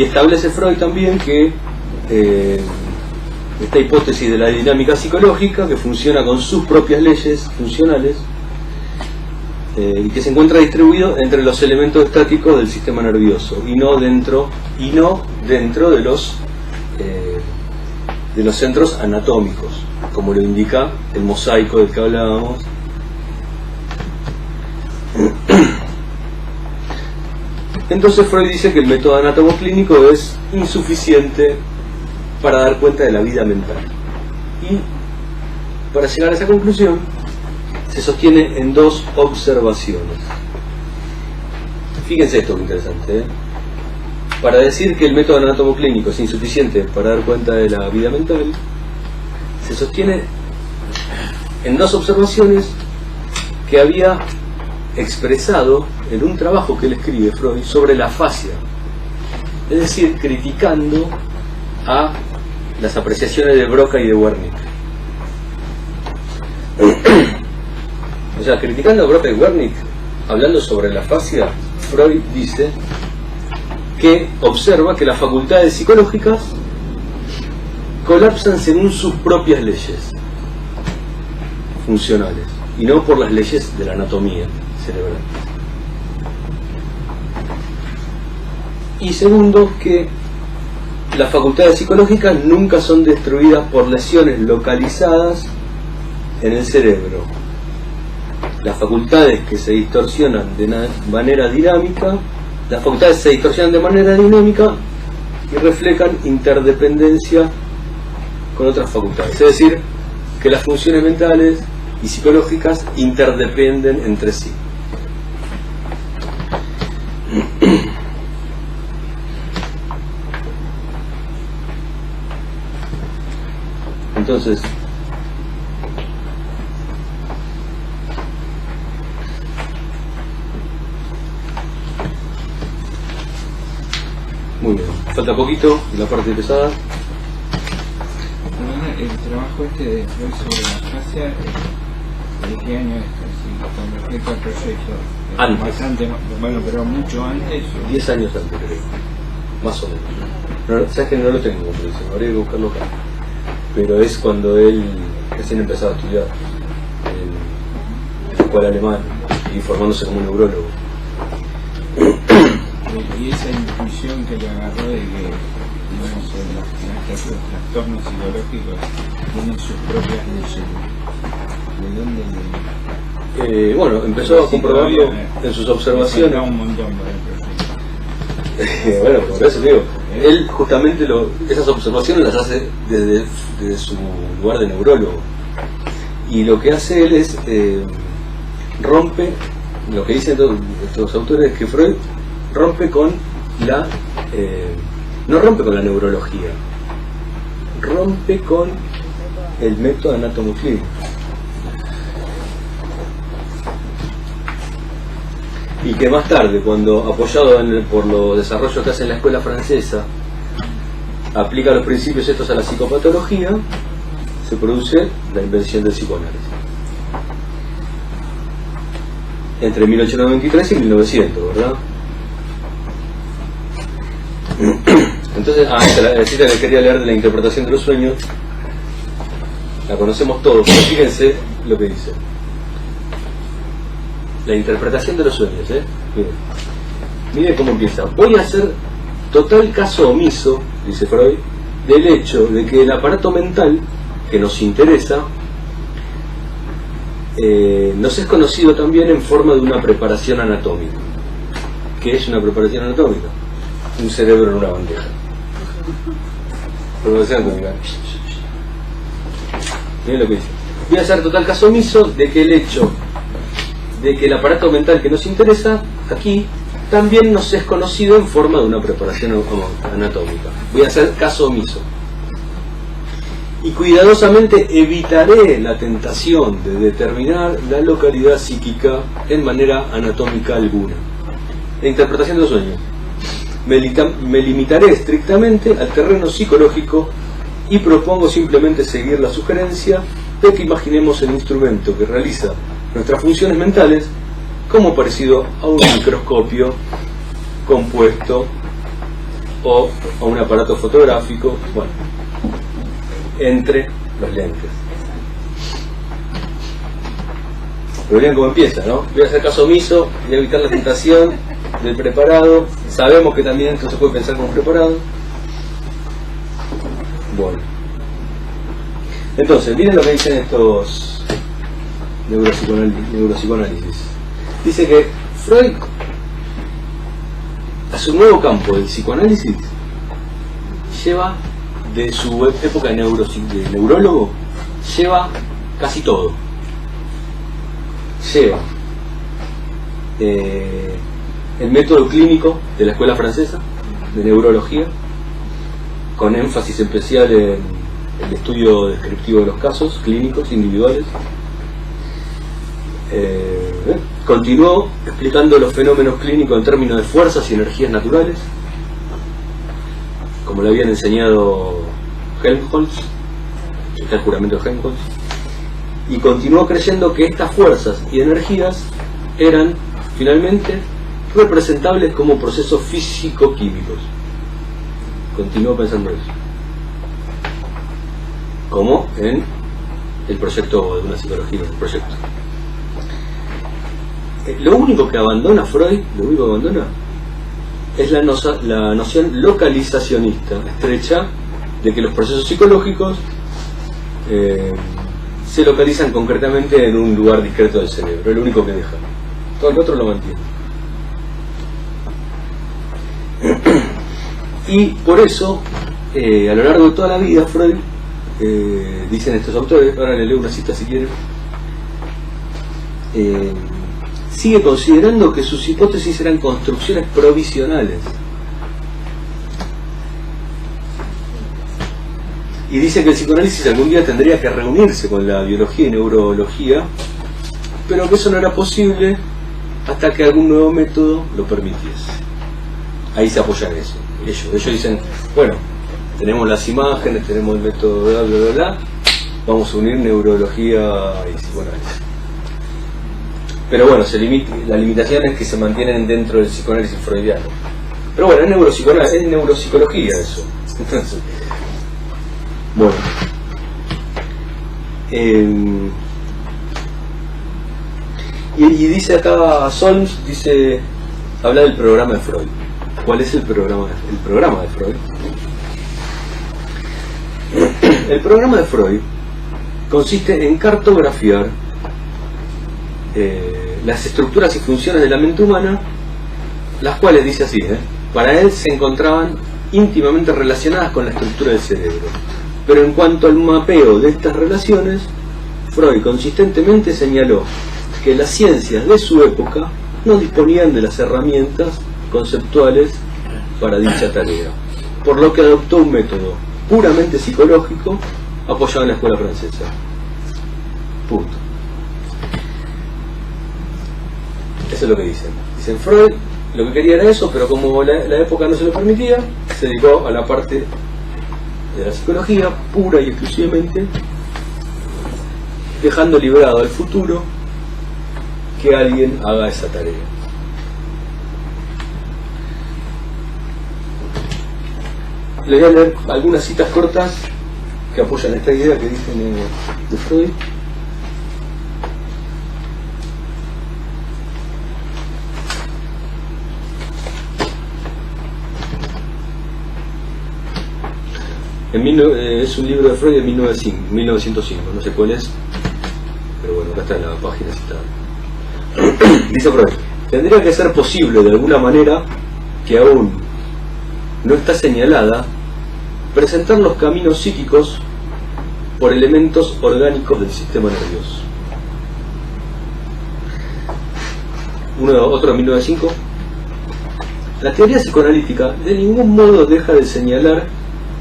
establece Freud también que esta hipótesis de la dinámica psicológica, que funciona con sus propias leyes funcionales, y que se encuentra distribuido entre los elementos estáticos del sistema nervioso y no dentro de los centros anatómicos, como lo indica el mosaico del que hablábamos. Entonces Freud dice que el método anatomoclínico es insuficiente para dar cuenta de la vida mental, y para llegar a esa conclusión se sostiene en dos observaciones. Fíjense esto que interesante, ¿eh? Para decir que el método anatomoclínico es insuficiente para dar cuenta de la vida mental, se sostiene en dos observaciones que había expresado en un trabajo que él escribe, Freud, sobre la afasia, es decir, criticando a las apreciaciones de Broca y de Wernicke. O sea, criticando a Broca y Wernicke, hablando sobre la afasia, Freud dice que observa que las facultades psicológicas colapsan según sus propias leyes funcionales y no por las leyes de la anatomía cerebral. Y segundo, que las facultades psicológicas nunca son destruidas por lesiones localizadas en el cerebro. Las facultades que se distorsionan de manera dinámica, las facultades se distorsionan de manera dinámica y reflejan interdependencia con otras facultades. Es decir, que las funciones mentales y psicológicas interdependen entre sí. Entonces, muy bien, falta poquito la parte pesada. El trabajo este de Freud sobre la fascia, ¿de qué año es? Con respecto al proyecto. Antes. Bastante, bueno, pero mucho antes. 10 años antes, creo. Más o menos. No, sabes que no lo tengo, pero se me habría que buscarlo acá. Pero es cuando él recién empezaba a estudiar en la escuela alemana y formándose como neurólogo. Y esa intuición que le agarró de que los trastornos psicológicos tienen sus propias leyes. ¿De dónde? Bueno, empezó a comprobarlo en sus observaciones. Un montón por el proyecto. Bueno, por eso digo, él justamente esas observaciones las hace desde su lugar de neurólogo. Y lo que hace él es rompe, lo que dicen todos estos autores es que Freud rompe con no rompe con la neurología, rompe con el método anatomoclínico. Y que más tarde, cuando apoyado por los desarrollos que hace en la escuela francesa, aplica los principios estos a la psicopatología, se produce la invención del psicoanálisis. Entre 1893 y 1900, ¿verdad? Entonces, esta cita que quería leer de la interpretación de los sueños, la conocemos todos, pero fíjense lo que dice. La interpretación de los sueños, miren cómo empieza. Voy a hacer total caso omiso, dice Freud, del hecho de que el aparato mental que nos interesa nos es conocido también en forma de una preparación anatómica. ¿Qué es una preparación anatómica? Un cerebro en una bandeja. Preparación anatómica. Miren lo que dice. Voy a hacer total caso omiso de que el hecho de que el aparato mental que nos interesa aquí también nos es conocido en forma de una preparación anatómica. Voy a hacer caso omiso. Y cuidadosamente evitaré la tentación de determinar la localidad psíquica en manera anatómica alguna. La interpretación de los sueños. Me limitaré estrictamente al terreno psicológico y propongo simplemente seguir la sugerencia de que imaginemos el instrumento que realiza nuestras funciones mentales como parecido a un microscopio compuesto o a un aparato fotográfico, bueno, entre los lentes. Pero miren cómo empieza, ¿no? Voy a hacer caso omiso, voy a evitar la tentación del preparado. Sabemos que también esto se puede pensar como preparado. Bueno. Entonces, miren lo que dicen estos neuropsicoanálisis. Dice que Freud, a su nuevo campo del psicoanálisis, lleva de su época de neurólogo, lleva casi todo. Lleva el método clínico de la escuela francesa de neurología, con énfasis especial en el estudio descriptivo de los casos clínicos individuales. Continuó explicando los fenómenos clínicos en términos de fuerzas y energías naturales, como le habían enseñado Helmholtz, está el juramento de Helmholtz, y continuó creyendo que estas fuerzas y energías eran finalmente representables como procesos físico-químicos. Continuó pensando eso, como en el proyecto de una psicología, el proyecto. Lo único que abandona Freud, es la noción localizacionista estrecha de que los procesos psicológicos se localizan concretamente en un lugar discreto del cerebro, es lo único que deja. Todo el otro lo mantiene. Y por eso, a lo largo de toda la vida, Freud, dicen estos autores, ahora le leo una cita si quieren, sigue considerando que sus hipótesis eran construcciones provisionales. Y dice que el psicoanálisis algún día tendría que reunirse con la biología y neurología, pero que eso no era posible hasta que algún nuevo método lo permitiese. Ahí se apoyan eso. Ellos dicen, bueno, tenemos las imágenes, tenemos el método bla bla bla bla, vamos a unir neurología y psicoanálisis. Pero bueno, la limitación es que se mantienen dentro del psicoanálisis freudiano. Pero bueno, es neuropsicología eso. Entonces, bueno. Y dice acá Solms, habla del programa de Freud. ¿Cuál es el programa de Freud? El programa de Freud consiste en cartografiar las estructuras y funciones de la mente humana, las cuales, dice así, para él se encontraban íntimamente relacionadas con la estructura del cerebro. Pero en cuanto al mapeo de estas relaciones, Freud consistentemente señaló que las ciencias de su época no disponían de las herramientas conceptuales para dicha tarea, por lo que adoptó un método puramente psicológico apoyado en la escuela francesa. Punto. Eso es lo que dicen. Dicen, Freud lo que quería era eso, pero como la época no se lo permitía, se dedicó a la parte de la psicología pura y exclusivamente, dejando librado al futuro que alguien haga esa tarea. Les voy a leer algunas citas cortas que apoyan esta idea que dicen de Freud. Es un libro de Freud de 1905, no sé cuál es, pero bueno, acá está en la página citada. Dice Freud, tendría que ser posible de alguna manera, que aún no está señalada, presentar los caminos psíquicos por elementos orgánicos del sistema nervioso. Otro de 1905. La teoría psicoanalítica de ningún modo deja de señalar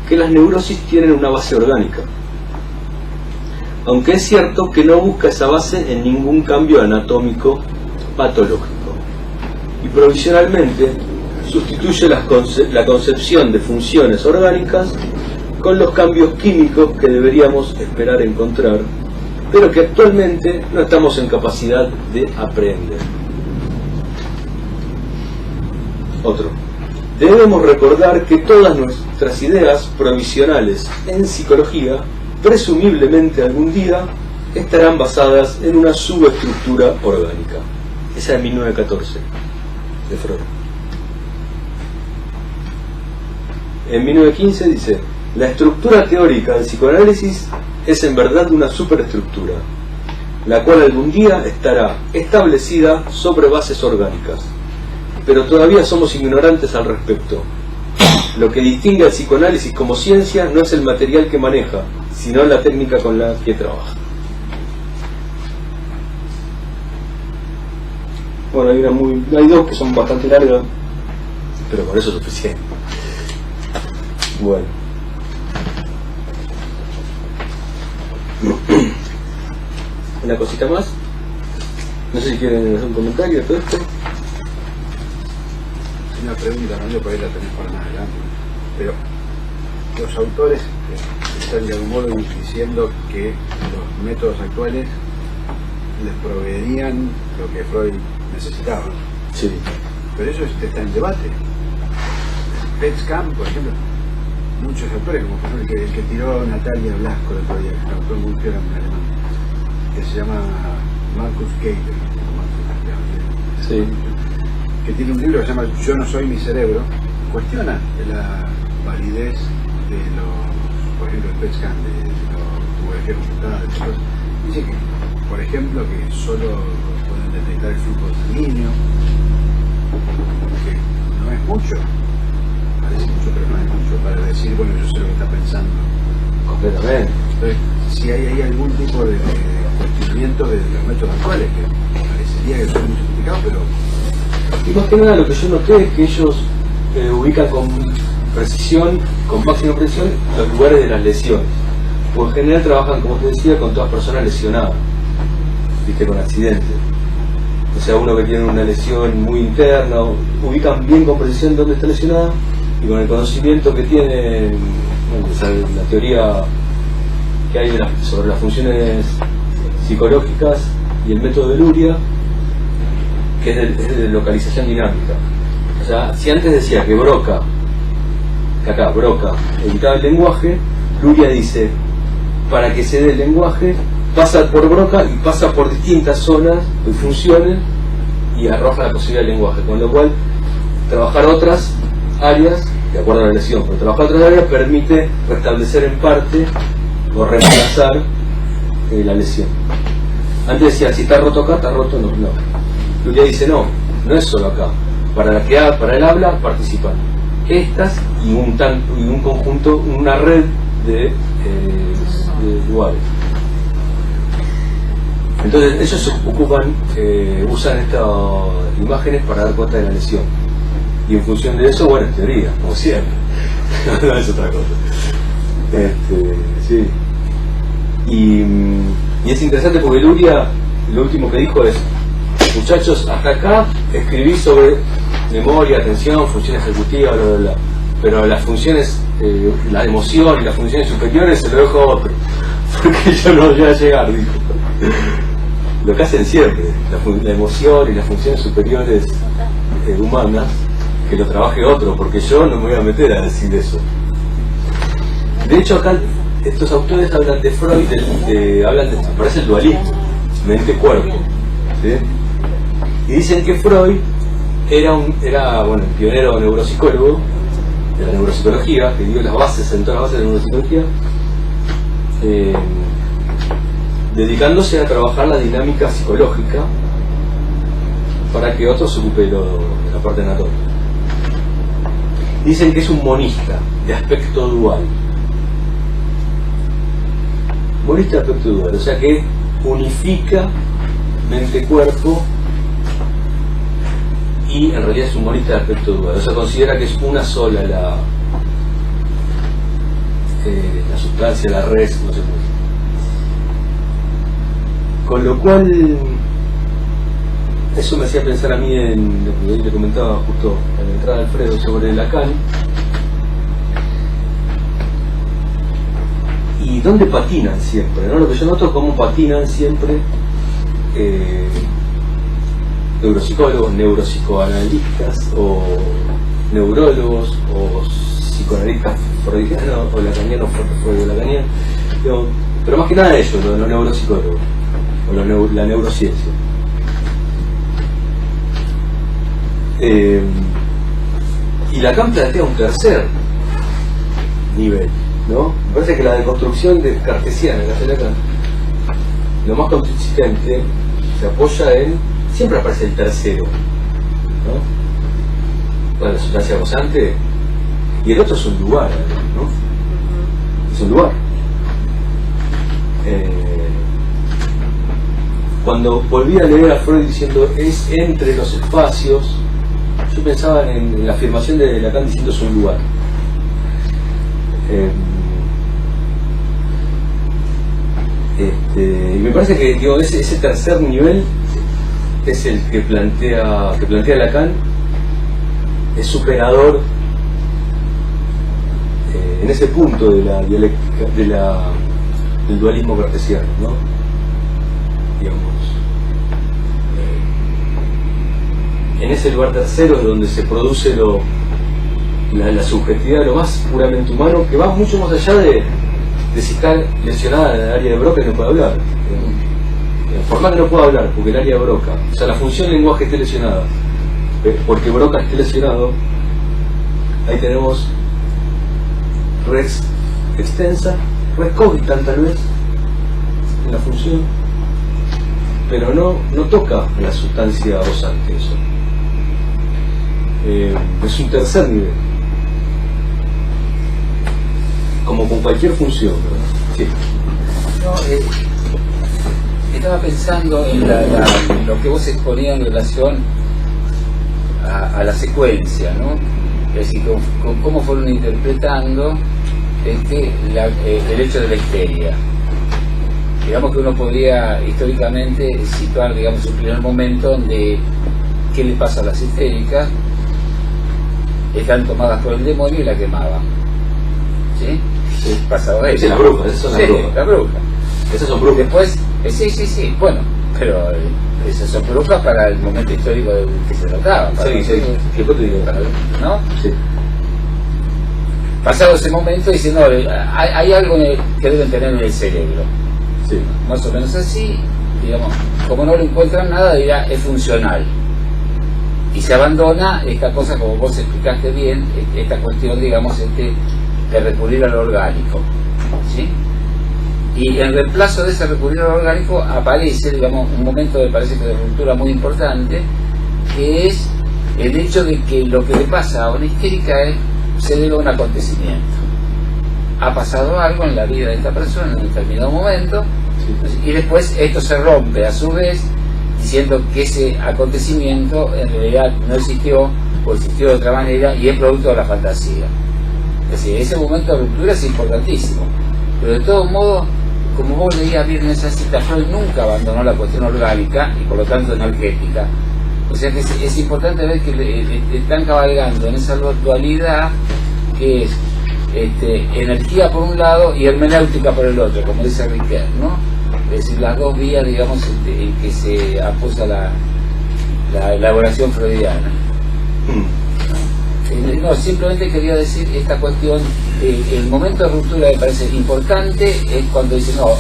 que las neurosis tienen una base orgánica, aunque es cierto que no busca esa base en ningún cambio anatómico patológico, y provisionalmente sustituye la concepción de funciones orgánicas con los cambios químicos que deberíamos esperar encontrar, pero que actualmente no estamos en capacidad de aprender. Otro. Debemos recordar que todas nuestras ideas provisionales en psicología, presumiblemente algún día, estarán basadas en una subestructura orgánica. Esa es 1914, de Freud. En 1915 dice, la estructura teórica del psicoanálisis es en verdad una superestructura, la cual algún día estará establecida sobre bases orgánicas. Pero todavía somos ignorantes al respecto. Lo que distingue al psicoanálisis como ciencia no es el material que maneja, sino la técnica con la que trabaja. Bueno, hay dos que son bastante largas, pero con eso es suficiente. Bueno. Una cosita más. No sé si quieren hacer un comentario de todo esto. Una pregunta, no por ahí la tenés para más adelante, pero los autores están de algún modo diciendo que los métodos actuales les proveerían lo que Freud necesitaba. Sí. Pero eso está en debate. Petzkamp, por ejemplo, muchos autores, como por ejemplo el que tiró a Natalia Blasco el otro día, un autor muy piola en alemán, que se llama Marcus Keitel. Sí. que tiene un libro que se llama Yo no soy mi cerebro, cuestiona la validez de los, por ejemplo, el PET scan de los tomografías computadas. Dice que, por ejemplo, que solo pueden detectar el flujo sanguíneo, que no es mucho, parece mucho, pero no es mucho para decir, bueno, yo sé lo que está pensando. Completamente. Entonces, si hay ahí algún tipo de cuestionamiento de los métodos actuales, que parecería que son muy sofisticados, pero... Y más que nada lo que yo noté es que ellos ubican con precisión, con máxima precisión, los lugares de las lesiones. Porque en general trabajan, como te decía, con todas personas lesionadas, viste, con accidentes. O sea, uno que tiene una lesión muy interna, ubican bien con precisión dónde está lesionada, y con el conocimiento que tienen, bueno, o sea, la teoría que hay sobre las funciones psicológicas y el método de Luria, que es de localización dinámica. O sea, si antes decía que Broca editaba el lenguaje, Luria dice, para que se dé el lenguaje, pasa por Broca y pasa por distintas zonas y funciones y arroja la posibilidad del lenguaje, con lo cual trabajar otras áreas, de acuerdo a la lesión, pero trabajar otras áreas permite restablecer en parte o reemplazar la lesión. Antes decía, si está roto acá, está roto, no. Luria dice, no es solo acá. Para el habla participan estas y un conjunto, una red de lugares. Entonces ellos se ocupan, usan estas imágenes para dar cuenta de la lesión. Y en función de eso, bueno, es teoría, como siempre. No es otra cosa. Sí. Y es interesante porque Luria, lo último que dijo es, muchachos, hasta acá escribí sobre memoria, atención, función ejecutiva, bla, bla, bla. Pero las funciones, la emoción y las funciones superiores se lo dejo a otro. Porque yo no voy a llegar, dijo. Lo que hacen siempre, la emoción y las funciones superiores humanas, que lo trabaje otro, porque yo no me voy a meter a decir eso. De hecho, acá estos autores hablan de Freud, aparece el dualismo, mente-cuerpo, ¿sí? Y dicen que Freud era el pionero neuropsicólogo de la neuropsicología, que dio las bases, sentó las bases de la neuropsicología, dedicándose a trabajar la dinámica psicológica para que otro se ocupe de la parte anatómica. Dicen que es un monista de aspecto dual. Monista de aspecto dual, o sea que unifica mente-cuerpo y en realidad es un monista de aspecto dual. O sea, considera que es una sola la sustancia, la res, no sé cómo. Con lo cual, eso me hacía pensar a mí en lo que le comentaba justo en la entrada de Alfredo sobre Lacan. Y dónde patinan siempre, ¿no? Lo que yo noto es cómo patinan siempre neuropsicólogos, neuropsicoanalistas o neurólogos o psicoanalistas freudianos o lacanianos, freudo-lacanianos, pero más que nada ellos, los neuropsicólogos o la neurociencia. Y Lacan plantea un tercer nivel, ¿no? Me parece que la deconstrucción cartesiana que hace Lacan, lo más consistente, se apoya en, siempre aparece el tercero, ¿no? Bueno, la sustancia gozante, y el otro es un lugar, ¿no? Es un lugar. Cuando volví a leer a Freud diciendo es entre los espacios, yo pensaba en la afirmación de Lacan diciendo es un lugar. Y me parece que ese tercer nivel es el que plantea Lacan, es superador en ese punto de la dialéctica, del dualismo cartesiano, ¿no? Digamos, en ese lugar tercero es donde se produce la subjetividad, lo más puramente humano, que va mucho más allá de si está lesionada en el área de Broca y no puede hablar. Por más que no pueda hablar, porque el área de Broca, o sea, la función del lenguaje esté lesionada, porque Broca esté lesionado, ahí tenemos res extensa, res cogital tal vez, en la función, pero no toca la sustancia osante eso. Es un tercer nivel, como con cualquier función, ¿verdad? Sí. No, estaba pensando en lo que vos exponías en relación a la secuencia, ¿no? Es decir, cómo fueron interpretando el hecho de la histeria. Digamos que uno podría históricamente situar, digamos, un primer momento de qué le pasa a las histéricas. Están tomadas por el demonio y la quemaban. ¿Sí? Sí. Pasado eso. Sí, las brujas, esas son las brujas. La bruja. Esas son brujas. Después, sí, bueno, pero esas son brujas para el momento histórico del que se trataba. Sí. Después te digo. ¿No? Sí. Pasado ese momento, dicen, no, hay algo que deben tener en el cerebro. Sí. Más o menos así, digamos, como no lo encuentran nada, dirá, es funcional. Y se abandona esta cosa, como vos explicaste bien, esta cuestión, digamos, de recurrir al orgánico, ¿sí? Y en reemplazo de ese recurrir al orgánico aparece, digamos, un momento me parece que de ruptura muy importante, que es el hecho de que lo que le pasa a una histérica se debe a un acontecimiento. Ha pasado algo en la vida de esta persona en un determinado momento, y después esto se rompe a su vez, diciendo que ese acontecimiento en realidad no existió o existió de otra manera y es producto de la fantasía. Es decir, ese momento de ruptura es importantísimo, pero de todos modos, como vos leías bien en esa cita, Freud nunca abandonó la cuestión orgánica y por lo tanto energética. O sea que es importante ver que están cabalgando en esa dualidad que es energía por un lado y hermenéutica por el otro, como dice Riquet, ¿no? Es decir, las dos vías, digamos, en que se apoya la elaboración freudiana. No, simplemente quería decir esta cuestión, el momento de ruptura me parece importante, es cuando dicen, no,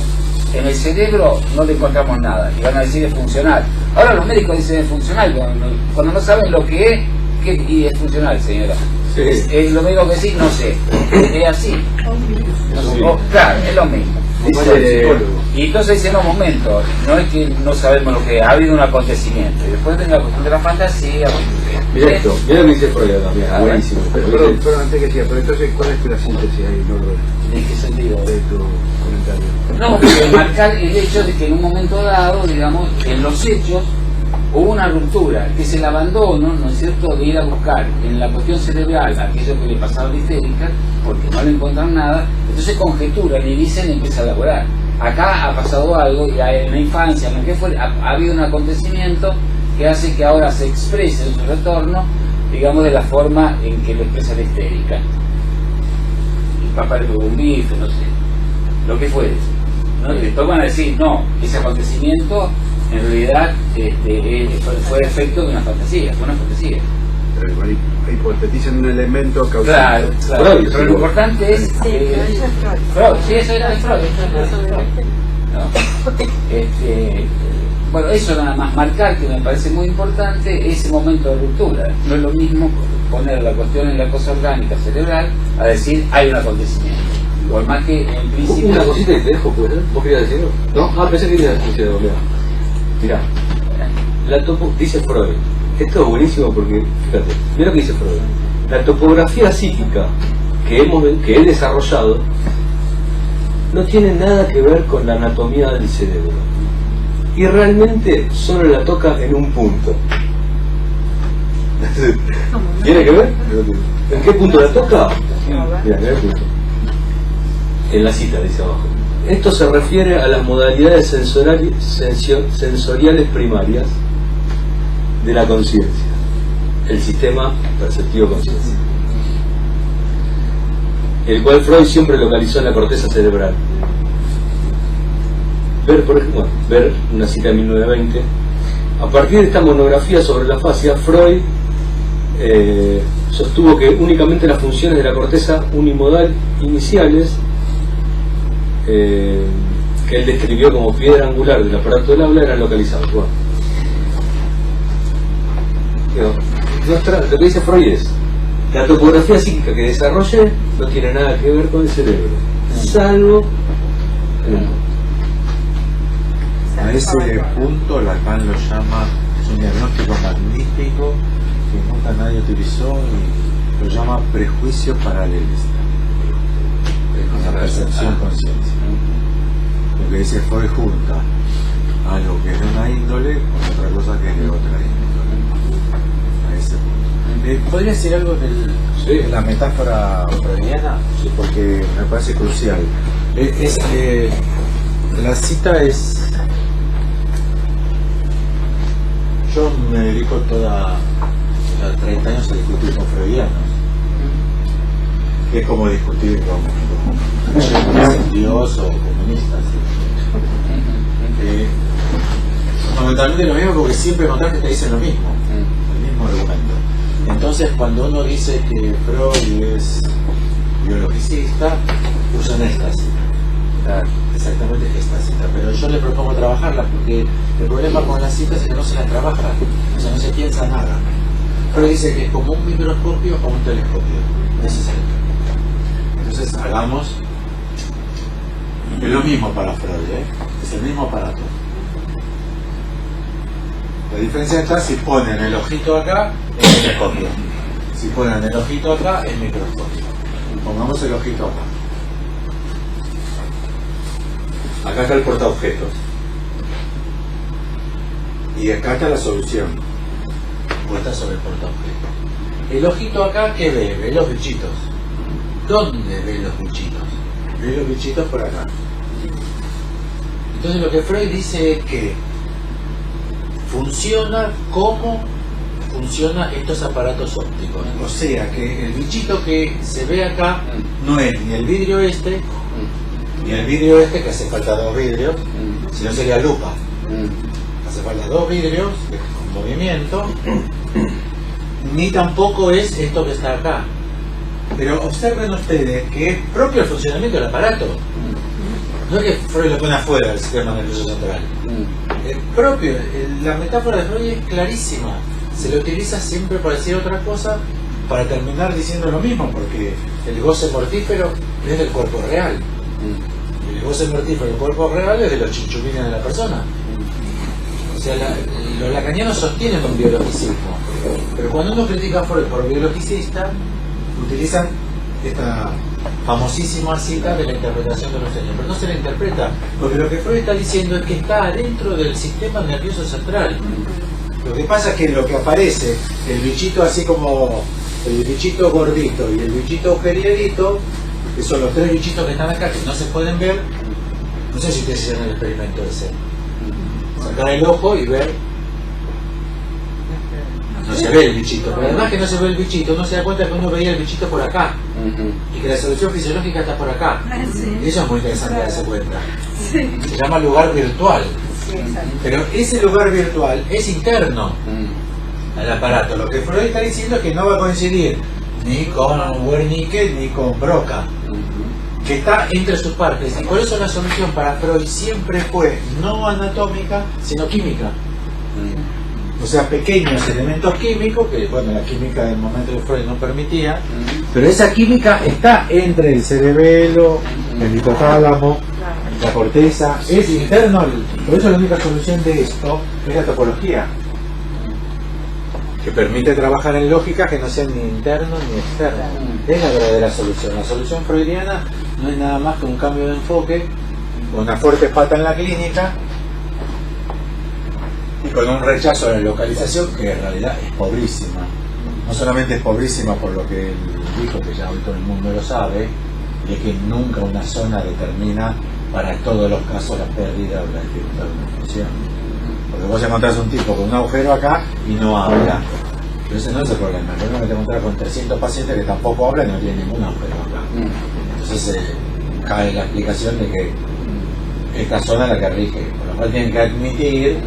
en el cerebro no le encontramos nada, y van a decir es funcional. Ahora los médicos dicen es funcional, cuando no saben lo que es, y es funcional, señora. Sí. Es lo mismo que decir, no sé, es así. Sí. Claro, es lo mismo. Y entonces dicen, no, momento, no es que no sabemos lo que es, ha habido un acontecimiento, y después viene la cuestión de la fantasía. Mira esto, mira lo que dice Freud también, buenísimo. Pero antes que decía, pero entonces, ¿cuál es la síntesis ahí, Norbert, ¿En qué sentido? de tu comentario? No, porque marcar el hecho de que en un momento dado, digamos, en los hechos hubo una ruptura, que es el abandono, ¿no es cierto?, de ir a buscar en la cuestión cerebral aquello que le pasaba a la histérica, porque no le encuentran nada, entonces conjeturan y dicen y empieza a elaborar. Acá ha pasado algo, ya en la infancia, en lo que fue, ha habido un acontecimiento que hace que ahora se exprese en su retorno, digamos, de la forma en que lo expresa la histérica. El papá le pegó un bife, no sé, lo que fuere, ¿no? Y después van a decir, no, ese acontecimiento en realidad fue efecto de una fantasía, fue una fantasía. Pero igual hipotetizan un elemento causal. Claro, Freud, pero lo importante es Sí, pero eso es Freud. Freud, sí, eso era de Freud, ¿no? Bueno, eso nada más marcar, que me parece muy importante, ese momento de ruptura. No es lo mismo poner la cuestión en la cosa orgánica cerebral a decir hay un acontecimiento. Por más que en principio... Una cosita que te dejo, ¿puede ser? ¿Vos querías decirlo? ¿No? Pensé que querías decirlo, mirá. Dice Freud, esto es buenísimo porque, fíjate, mira lo que dice Freud. La topografía psíquica que he desarrollado no tiene nada que ver con la anatomía del cerebro. Y realmente solo la toca en un punto. ¿Tiene que ver? ¿En qué punto la toca? Mira, el punto. En la cita dice abajo. Esto se refiere a las modalidades sensoriales primarias de la conciencia, el sistema perceptivo consciente, el cual Freud siempre localizó en la corteza cerebral. Por ejemplo, ver una cita de 1920. A partir de esta monografía sobre la fascia, Freud sostuvo que únicamente las funciones de la corteza unimodal iniciales, que él describió como piedra angular del aparato del habla, eran localizadas. Bueno. lo que dice Freud es: la topografía psíquica que desarrolle no tiene nada que ver con el cerebro, salvo a ese punto Lacan lo llama, es un diagnóstico magnífico que nunca nadie utilizó y lo llama prejuicio paralelista, la percepción conciencia. Lo que dice Freud junta algo que es de una índole con otra cosa que es de otra índole, a ese punto. ¿Podría decir algo de la metáfora freudiana? Sí, porque me parece crucial. La cita es... Yo me dedico toda 30 años a discutir con freudianos, que es como discutir con Dios o comunistas. Fundamentalmente lo mismo, porque siempre encontrás que te dicen lo mismo, el mismo argumento. Entonces, cuando uno dice que Freud es biologicista, usan esta cita, exactamente esta cita, pero yo le propongo trabajarla porque el problema con las citas es que no se las trabaja, o sea, no se piensa nada. Freud dice que es como un microscopio o un telescopio, ese es el tema. Entonces hagamos, es lo mismo para Freud, es el mismo aparato. La diferencia está si ponen el ojito acá, es telescopio. Si ponen el ojito acá, es microscopio. Pongamos el ojito acá. Acá está el portaobjetos. Y acá está la solución. Puesta sobre el portaobjetos. El ojito acá, ¿qué ve? Ve los bichitos. ¿Dónde ve los bichitos? Ve los bichitos por acá. Entonces lo que Freud dice es que funciona como funcionan estos aparatos ópticos. O sea que el bichito que se ve acá no es ni el vidrio este, ni el vidrio este, que hace falta dos vidrios, sino sería lupa. Hace falta dos vidrios con movimiento, ni tampoco es esto que está acá. Pero observen ustedes que es propio el funcionamiento del aparato. No es que Freud lo pone afuera del sistema nervioso central. Es propio. La metáfora de Freud es clarísima. Se lo utiliza siempre para decir otra cosa, para terminar diciendo lo mismo, porque el goce mortífero es del cuerpo real. El goce mortífero del cuerpo real es de los chinchulines de la persona. O sea, los lacanianos sostienen un biologicismo. Pero cuando uno critica a Freud por biologicista, utilizan esta famosísima cita de la interpretación de los sueños, pero no se la interpreta, porque lo que Freud está diciendo es que está adentro del sistema nervioso central. Lo que pasa es que lo que aparece, el bichito así como el bichito gordito y el bichito agujereadito, que son los tres bichitos que están acá, que no se pueden ver, no sé si ustedes hicieron el experimento ese. Sacar el ojo y ver. No se ve el bichito, pero además que no se ve el bichito, uno se da cuenta que uno veía el bichito por acá y que la solución fisiológica está por acá. Eso es muy interesante darse cuenta. Se llama lugar virtual, pero ese lugar virtual es interno al aparato. Lo que Freud está diciendo es que no va a coincidir ni con Wernicke ni con Broca, que está entre sus partes, y por eso la solución para Freud siempre fue no anatómica sino química. O sea, pequeños elementos químicos que, bueno, la química del momento de Freud no permitía, pero esa química está entre el cerebelo, el hipotálamo, la corteza, es interno. Por eso la única solución de esto es la topología, que permite trabajar en lógica que no sean ni interno ni externo. Es la verdadera solución. La solución freudiana no es nada más que un cambio de enfoque, una fuerte pata en la clínica, y con un rechazo a la localización que en realidad es pobrísima. No solamente es pobrísima por lo que él dijo, que ya hoy todo el mundo lo sabe, y es que nunca una zona determina para todos los casos la pérdida o la dificultad de una función. Porque vos encontrás un tipo con un agujero acá y no habla. Pero ese no es el problema. El problema es que te encontrás con 300 pacientes que tampoco hablan y no tienen ningún agujero acá. Entonces cae la explicación de que esta zona es la que rige, por lo cual tienen que admitir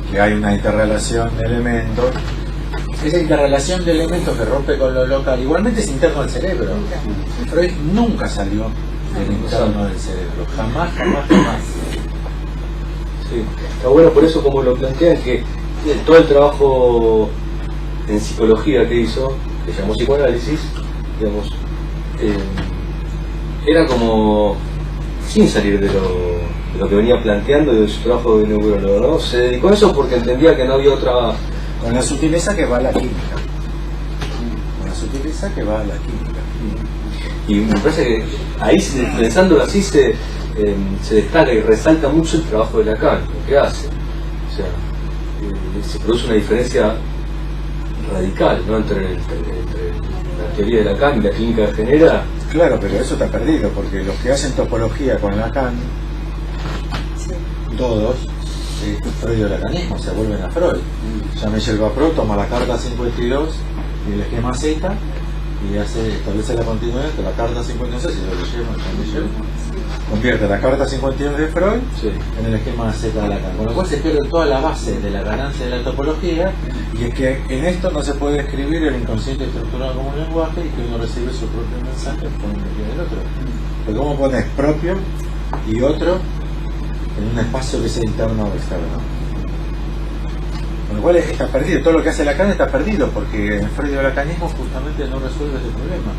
que hay una interrelación de elementos. Esa interrelación de elementos que rompe con lo local igualmente es interno al cerebro. Freud nunca salió del interno del cerebro, jamás. Sí. Está bueno por eso como lo plantean, que todo el trabajo en psicología que hizo, que llamó psicoanálisis, digamos, era como sin salir de lo que venía planteando de su trabajo de neurólogo, ¿no? Se dedicó a eso porque entendía que no había otra... Con la sutileza que va a la química. Con la sutileza que va a la química. Y me parece que ahí, pensándolo así, se destaca y resalta mucho el trabajo de Lacan, lo que hace. O sea, se produce una diferencia radical, ¿no?, entre la teoría de Lacan y la clínica que genera. Claro, pero eso está perdido, porque los que hacen topología con Lacan, todos, Freud o lacanismo, se vuelven a Freud. Jean-Michel Bapro toma la carta 52 y el esquema Z y establece la continuidad entre la carta 56 y lo que lleva Jean-Michel. Convierte la carta 51 de Freud en el esquema Z de Lacan, con lo cual se pierde toda la base de la ganancia de la topología, y es que en esto no se puede escribir el inconsciente estructurado como un lenguaje y que uno recibe su propio mensaje por energía del otro. Porque ¿cómo pones propio y otro en un espacio que sea interno o externo? Con lo cual está perdido, todo lo que hace Lacan está perdido, porque en Freud o lacanismo justamente no resuelve ese problema.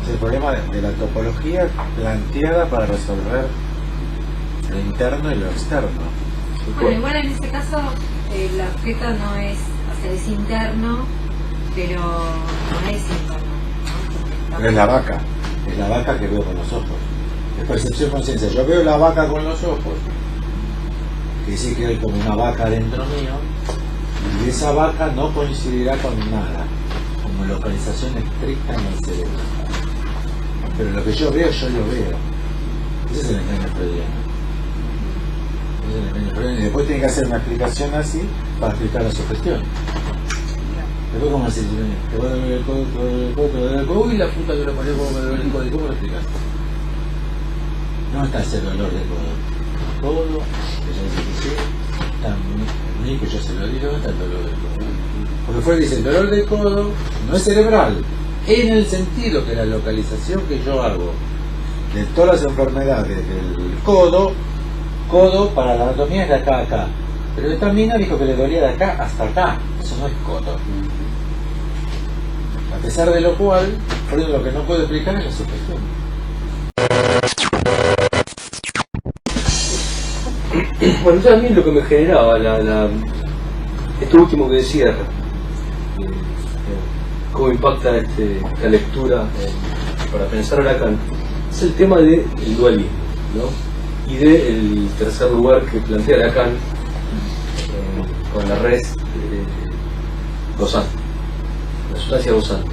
Es el problema de la topología planteada para resolver lo interno y lo externo. Bueno, igual en este caso el objeto no es, o sea, es interno, pero no es interno, ¿no? Pero es la vaca que veo con los ojos. Es percepción conciencia. Yo veo la vaca con los ojos, que sí que hay como una vaca dentro mío, y esa vaca no coincidirá con nada, como localización estricta en el cerebro. Pero lo que yo veo, yo lo veo. Ese es el engaño freudiano. Y después tiene que hacer una explicación así para explicar la sugestión. Después, ¿cómo así? Te voy a ver el código, uy, la puta que lo parió, ¿cómo me duele el código? ¿Cómo lo explicas? No está ese dolor de codo, que ya dice que sí, está mí, que yo se lo digo, está el dolor del codo. Porque Freud dice, el dolor del codo no es cerebral, en el sentido que la localización que yo hago de todas las enfermedades del codo para la anatomía es de acá a acá, pero esta mina dijo que le dolía de acá hasta acá, eso no es codo. A pesar de lo cual, Freud lo que no puede explicar es la sugestión. Bueno, entonces a mí lo que me generaba esto último que decía, cómo impacta esta lectura para pensar a Lacan, es el tema del dualismo, ¿no? Y del tercer lugar que plantea Lacan con la res gozante, la sustancia gozante.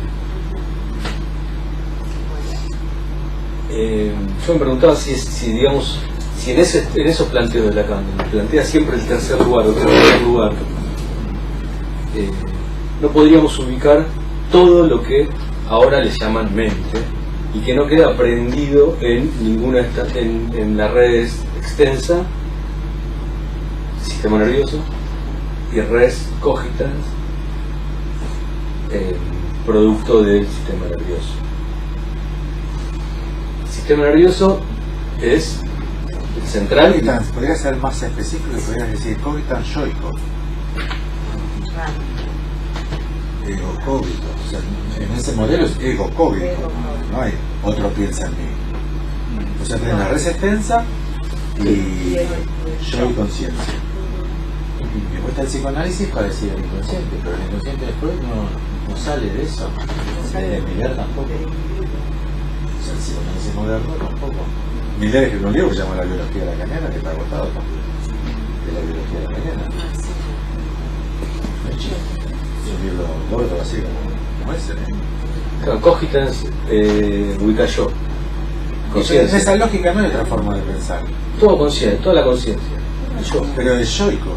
Yo me preguntaba si digamos, si en esos planteos de Lacan plantea siempre el tercer lugar o el primer lugar, no podríamos ubicar todo lo que ahora le llaman mente y que no queda aprendido en ninguna en la red extensa, sistema nervioso, y res cogitans, producto del sistema nervioso. El sistema nervioso es el central. Cogitans, podría ser más específico, podrías decir cogitans yoico. Ego-cógito, o sea, en ese modelo es ego-cógito, no hay otro piensa en mí. O sea, tenés la res extensa y yo y conciencia. Y después está el psicoanálisis para decir el inconsciente, pero el inconsciente después no sale de eso, de Miller tampoco. O sea, el psicoanálisis moderno tampoco. Miller escribió un libro que se llama La biología de la mañana, que está agotado también, de la biología de la mañana. Un libro gordo así como ese, Claro, cogitans ubica yo. En esa lógica no hay otra forma de pensar. Todo consciente, toda la conciencia. Yo. Pero es yoico.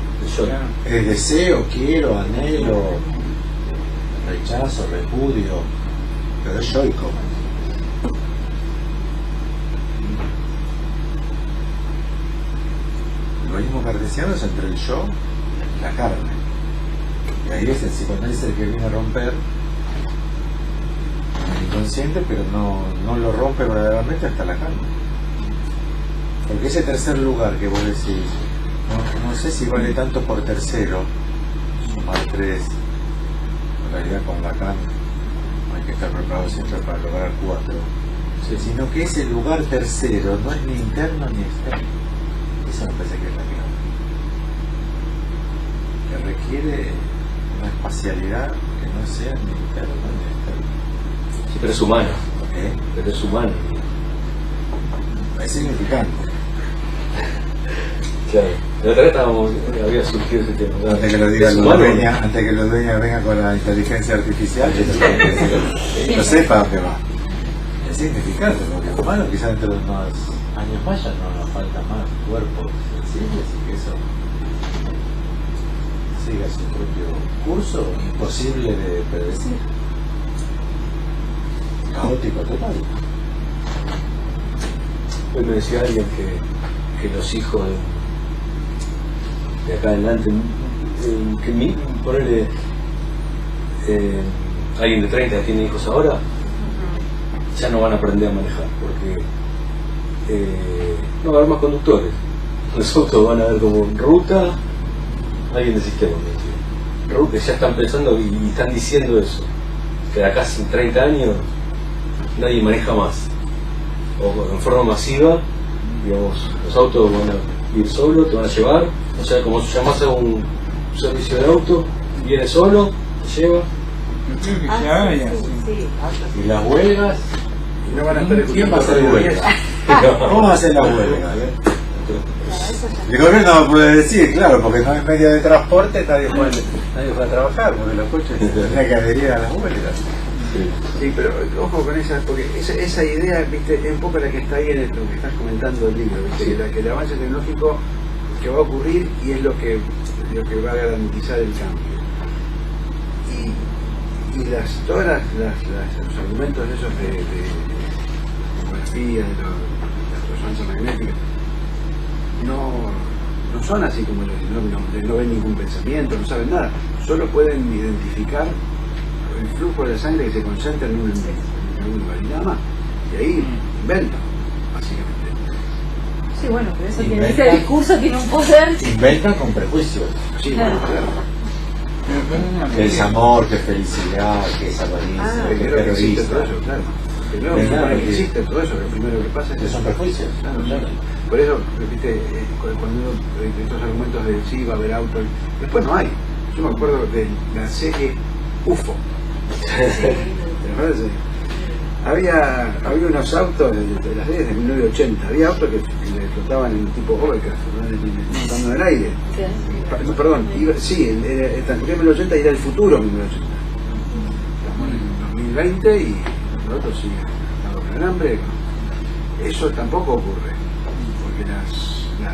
Es deseo, quiero, anhelo, rechazo, repudio. Pero es yoico. El dualismo cartesiano es entre el yo y la carne. Y ahí es el psicoanálisis el que viene a romper el inconsciente, pero no lo rompe verdaderamente hasta la carne. Porque ese tercer lugar que vos decís, no sé si vale tanto por tercero, sumar 3, en realidad con Lacan hay que estar preparado siempre para lograr 4, sino que ese lugar tercero no es ni interno ni externo. Eso me parece que es la clave, que requiere una espacialidad que no sea ni interno ni externo. Sí, pero es humano. ¿Eh? Pero es humano. Es significante. Claro. La otra vez había surgido ese tema. Antes que lo diga antes que los dueños vengan con la inteligencia artificial, que no sepa dónde va. Es significante, porque el humano quizás dentro de unos años más ya no nos falta más cuerpos sensibles y que eso siga su propio curso, imposible de predecir. Caótico total. Hoy me decía alguien que los hijos de acá adelante, ponerle alguien de 30 que tiene hijos ahora, ya no van a aprender a manejar, porque no va a haber más conductores. Los autos van a ver como ruta, alguien del sistema, ruta, ya están pensando y están diciendo eso, que de acá en 30 años nadie maneja más, o en forma masiva, digamos, los autos van a ir solos, te van a llevar, o sea, como si llamas a un servicio de auto, viene solo, te lleva. Yo creo que ya hay así. Y las huelgas, Y no van a estar ¿quién va a hacer escuchando huelga? ¿Cómo va a hacer la huelga? El gobierno no puede decir, claro, porque no es medio de transporte, nadie puede trabajar, porque los coches tendrían que adherir a las huelgas. Sí, pero ojo con esa, porque esa idea, viste, es un poco la que está ahí en lo que estás comentando del libro, viste, que el avance tecnológico que va a ocurrir y es lo que va a garantizar el cambio. Y todos los argumentos esos de tomografía, de la resonancia magnética, no son así como no ven ningún pensamiento, no saben nada, solo pueden identificar el flujo de sangre que se concentra en un lugar y nada más. Y ahí inventan, básicamente. Sí, bueno, pero eso tiene, Inventa. ese discurso tiene un poder. Inventan con prejuicios. Sí, Claro. bueno, claro. Pero perdóname, Que es amor, que es felicidad, que es avaricia, que es Primero que existe todo terrorista. eso, claro. Primero Es que nada, supone que existe todo eso, lo primero que pasa es Que son prejuicios. Claro, Claro. Por eso, viste, cuando uno, estos argumentos de sí, va a haber autos, después no hay. Yo me acuerdo de la serie UFO. ¿Te acuerdas? Había unos autos de las series de 1980, había autos que flotaban en tipo hovercraft, flotando en el aire. No, perdón, transcurría en 1980 y era el futuro en 1980. Estamos en 2020 y los otros siguen estando con el hambre. Eso tampoco ocurre, porque la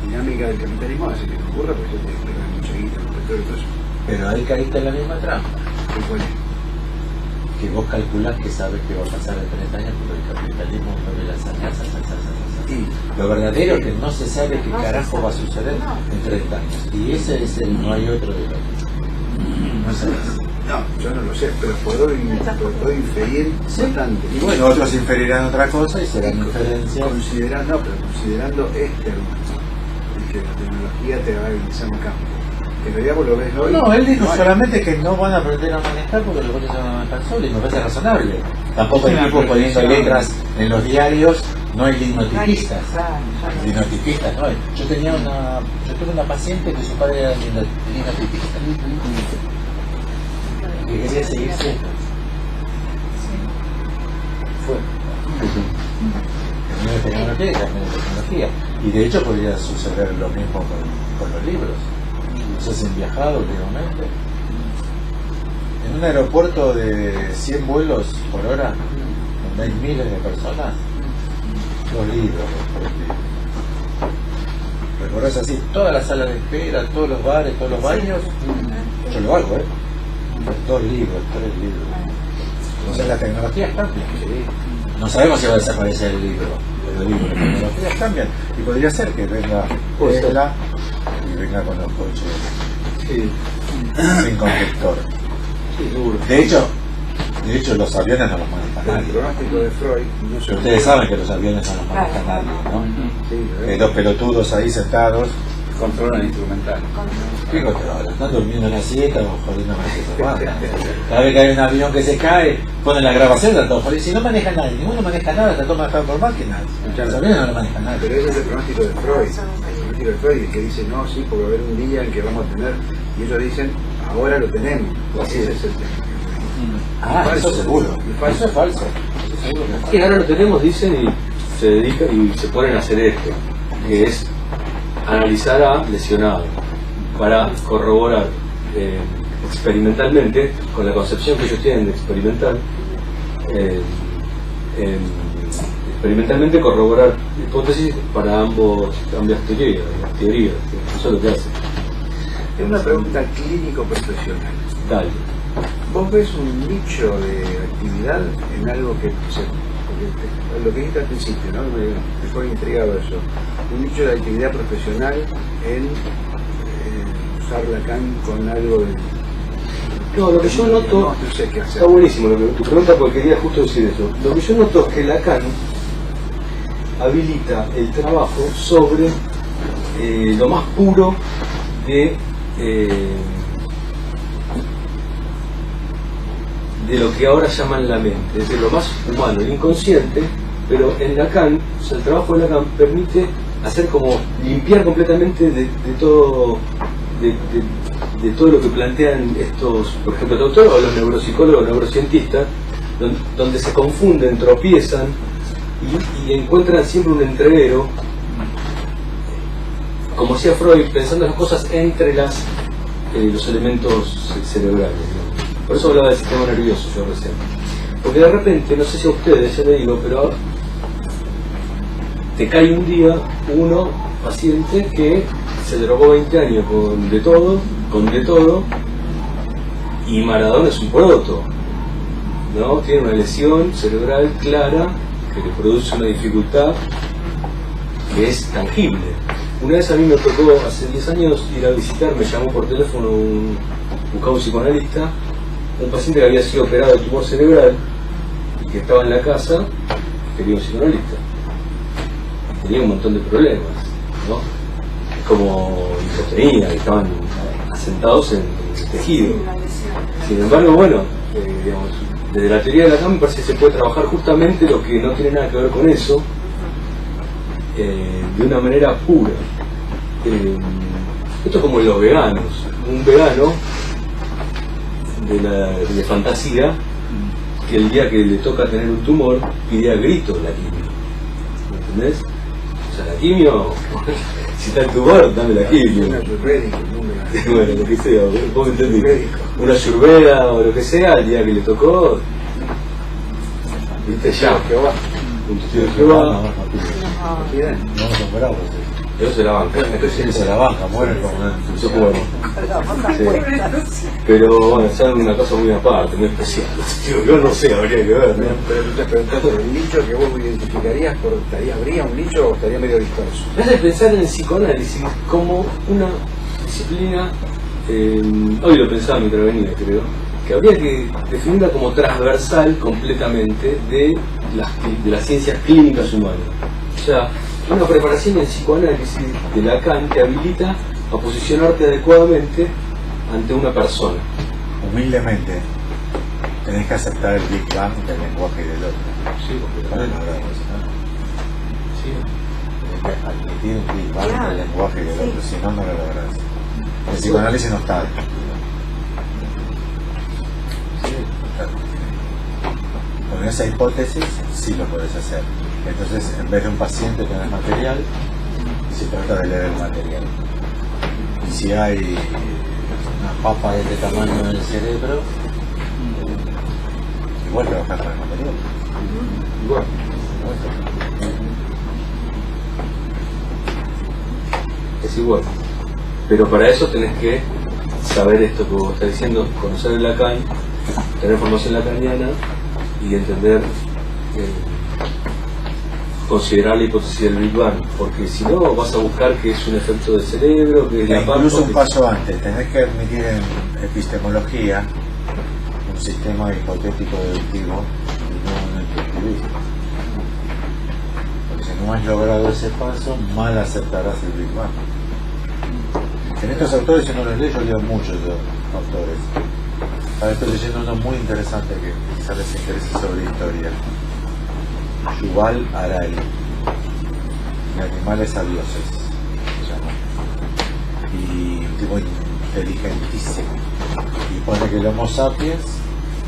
dinámica del capitalismo hace que no ocurra, porque te pegan mucha guita, el petróleo y todo eso. Pero ahí caíste en la misma trampa. ¿Qué fue? Que vos calculás que sabes que va a pasar en 30 años porque el capitalismo mueve las alianzas. Y Lo verdadero es que no se sabe qué carajo va a suceder en 30 años. Y ese es el no hay otro de no sabes. no, yo no lo sé, pero puedo inferir bastante. Y bueno, otros inferirán otra cosa y serán inferencias. Considerando este argumento, el que la tecnología te va a iniciar un campo. Que en realidad vos lo ves hoy. No, él dijo hay. solamente que no van a aprender a manejar porque los coches se van a manejar solos y me parece razonable. Tampoco hay tipos poniendo letras en los diarios, no hay linotipistas. Linotipistas, no hay. Yo tuve una paciente que su padre era linotipista. Que quería seguir siendo. Fue. Camino de tecnología y camino de tecnología. Y de hecho podría suceder lo mismo con los libros. Ustedes han viajado últimamente. En un aeropuerto de 100 vuelos por hora, donde hay miles de personas, los libros. Recorres así todas las salas de espera, todos los bares, todos los baños. Yo lo hago, 2 libros, 3 libros. Entonces la tecnología cambia. No sabemos si va a desaparecer el libro, pero digo, las tecnologías cambian. Y podría ser que venga Tesla y venga con los coches sin conductor. Sí, seguro. De hecho los aviones no los maneja El nadie. pronóstico de Freud no se Ustedes saben que los aviones no los maneja nadie, ¿no? Sí, Hay 2 pelotudos ahí sentados controlan el instrumental. ¿Qué controla? ¿Están durmiendo en la siesta o jodiendo más que cada vez que hay un avión que se cae, ponen la grabación, está todo jodido. Si no maneja nadie, ninguno maneja nada, está todo manejado por máquinas. Los aviones no lo maneja nadie. Pero ese es el pronóstico de Freud. El pronóstico de Freud, que dice, no, sí, porque va a haber un día en que vamos a tener, y ellos dicen, ahora lo tenemos. Así es el tema. Eso seguro. Eso es falso. Eso seguro que es Que falso. ahora lo tenemos, dicen, y se dedican y se ponen a hacer esto, que es analizar a lesionados para corroborar experimentalmente, con la concepción que ellos tienen de experimental, experimentalmente corroborar hipótesis para ambas teorías. Eso es lo que hacen. Es una pregunta clínico-profesional. Dale. ¿Vos ves un nicho de actividad en algo que porque lo que dijiste al principio, ¿no? Me fue intrigado eso. Un nicho de actividad profesional en usar Lacan con algo de... No, lo que yo noto, no sé qué hacer. está buenísimo lo que tu pregunta, porque quería justo decir eso. Lo que yo noto es que Lacan habilita el trabajo sobre lo más puro de lo que ahora llaman la mente, es decir, lo más humano, el inconsciente, pero en Lacan, o sea, el trabajo de Lacan permite hacer como limpiar completamente de todo de todo lo que plantean estos, por ejemplo, doctores o los neuropsicólogos, neurocientistas, donde se confunden, tropiezan y encuentran siempre un entrevero, como decía Freud, pensando las cosas entre los elementos cerebrales, ¿no? Por eso hablaba del sistema nervioso yo recién. Porque de repente, no sé si a ustedes, ya le digo, pero te cae un día uno, paciente, que se drogó 20 años con de todo, y Maradona es un poroto, ¿no? Tiene una lesión cerebral clara que le produce una dificultad que es tangible. Una vez a mí me tocó, hace 10 años, ir a visitar, me llamó por teléfono buscaba un psicoanalista, un paciente que había sido operado de tumor cerebral y que estaba en la casa, quería un psicoanalista. Tenía un montón de problemas, ¿no? Como hipotenía, que estaban asentados en el tejido. Sin embargo, bueno, digamos, desde la teoría de Lacan me parece que se puede trabajar justamente lo que no tiene nada que ver con eso, de una manera pura. Esto es como los veganos. Un vegano de fantasía, que el día que le toca tener un tumor pide a gritos la quimio. ¿Me entendés? O sea, la quimio, si está el tumor, dame la quimio. Un ayurvédico, ¿no? Bueno, lo que sea, vos me entendés. Una ayurveda o lo que sea, el día que le tocó, viste ya. Un testigo de Jehová. No son bravos. Eso se la banca. Se la baja, mueren como Eso es bueno. Sí. Pero bueno, es una cosa muy aparte, muy especial. Yo no sé, habría que ver, ¿no? Pero tú te preguntaste, ¿el nicho que vos identificarías habría un nicho o estaría medio disperso? Me hace pensar en el psicoanálisis como una disciplina, hoy lo pensaba mientras venía, creo, que habría que definirla como transversal completamente de las ciencias clínicas humanas. O sea, una preparación en psicoanálisis de Lacan te habilita a posicionarte adecuadamente ante una persona. Humildemente, tenés que aceptar el Big Bang del lenguaje del otro. Sí, No lo logramos, ¿no? sí. Tenés que admitir un Big Bang del lenguaje del otro, si no, no lo lográs. El psicoanálisis no está. Con esa hipótesis sí lo podés hacer. Entonces, en vez de un paciente tenés material, y se trata de leer el material. Y si hay una papa de este tamaño en el cerebro, igual trabajar con el material. Igual. Es igual. Pero para eso tenés que saber esto que vos estás diciendo, conocer el Lacan, tener formación lacaniana y entender, considerar la hipótesis del Big Bang, porque si no vas a buscar que es un efecto del cerebro, que es la Incluso papa, un paso antes, tenés que admitir en epistemología un sistema hipotético deductivo y no un intuitivismo. Porque si no has logrado ese paso, mal aceptarás el Big Bang. En estos autores, yo no los leo, yo leo muchos de autores. Ahora estoy leyendo uno muy interesante que quizás les interese sobre historia. Yuval Harari, de Animales a Dioses, se llama. Y un tipo inteligentísimo. Y pone que el Homo sapiens,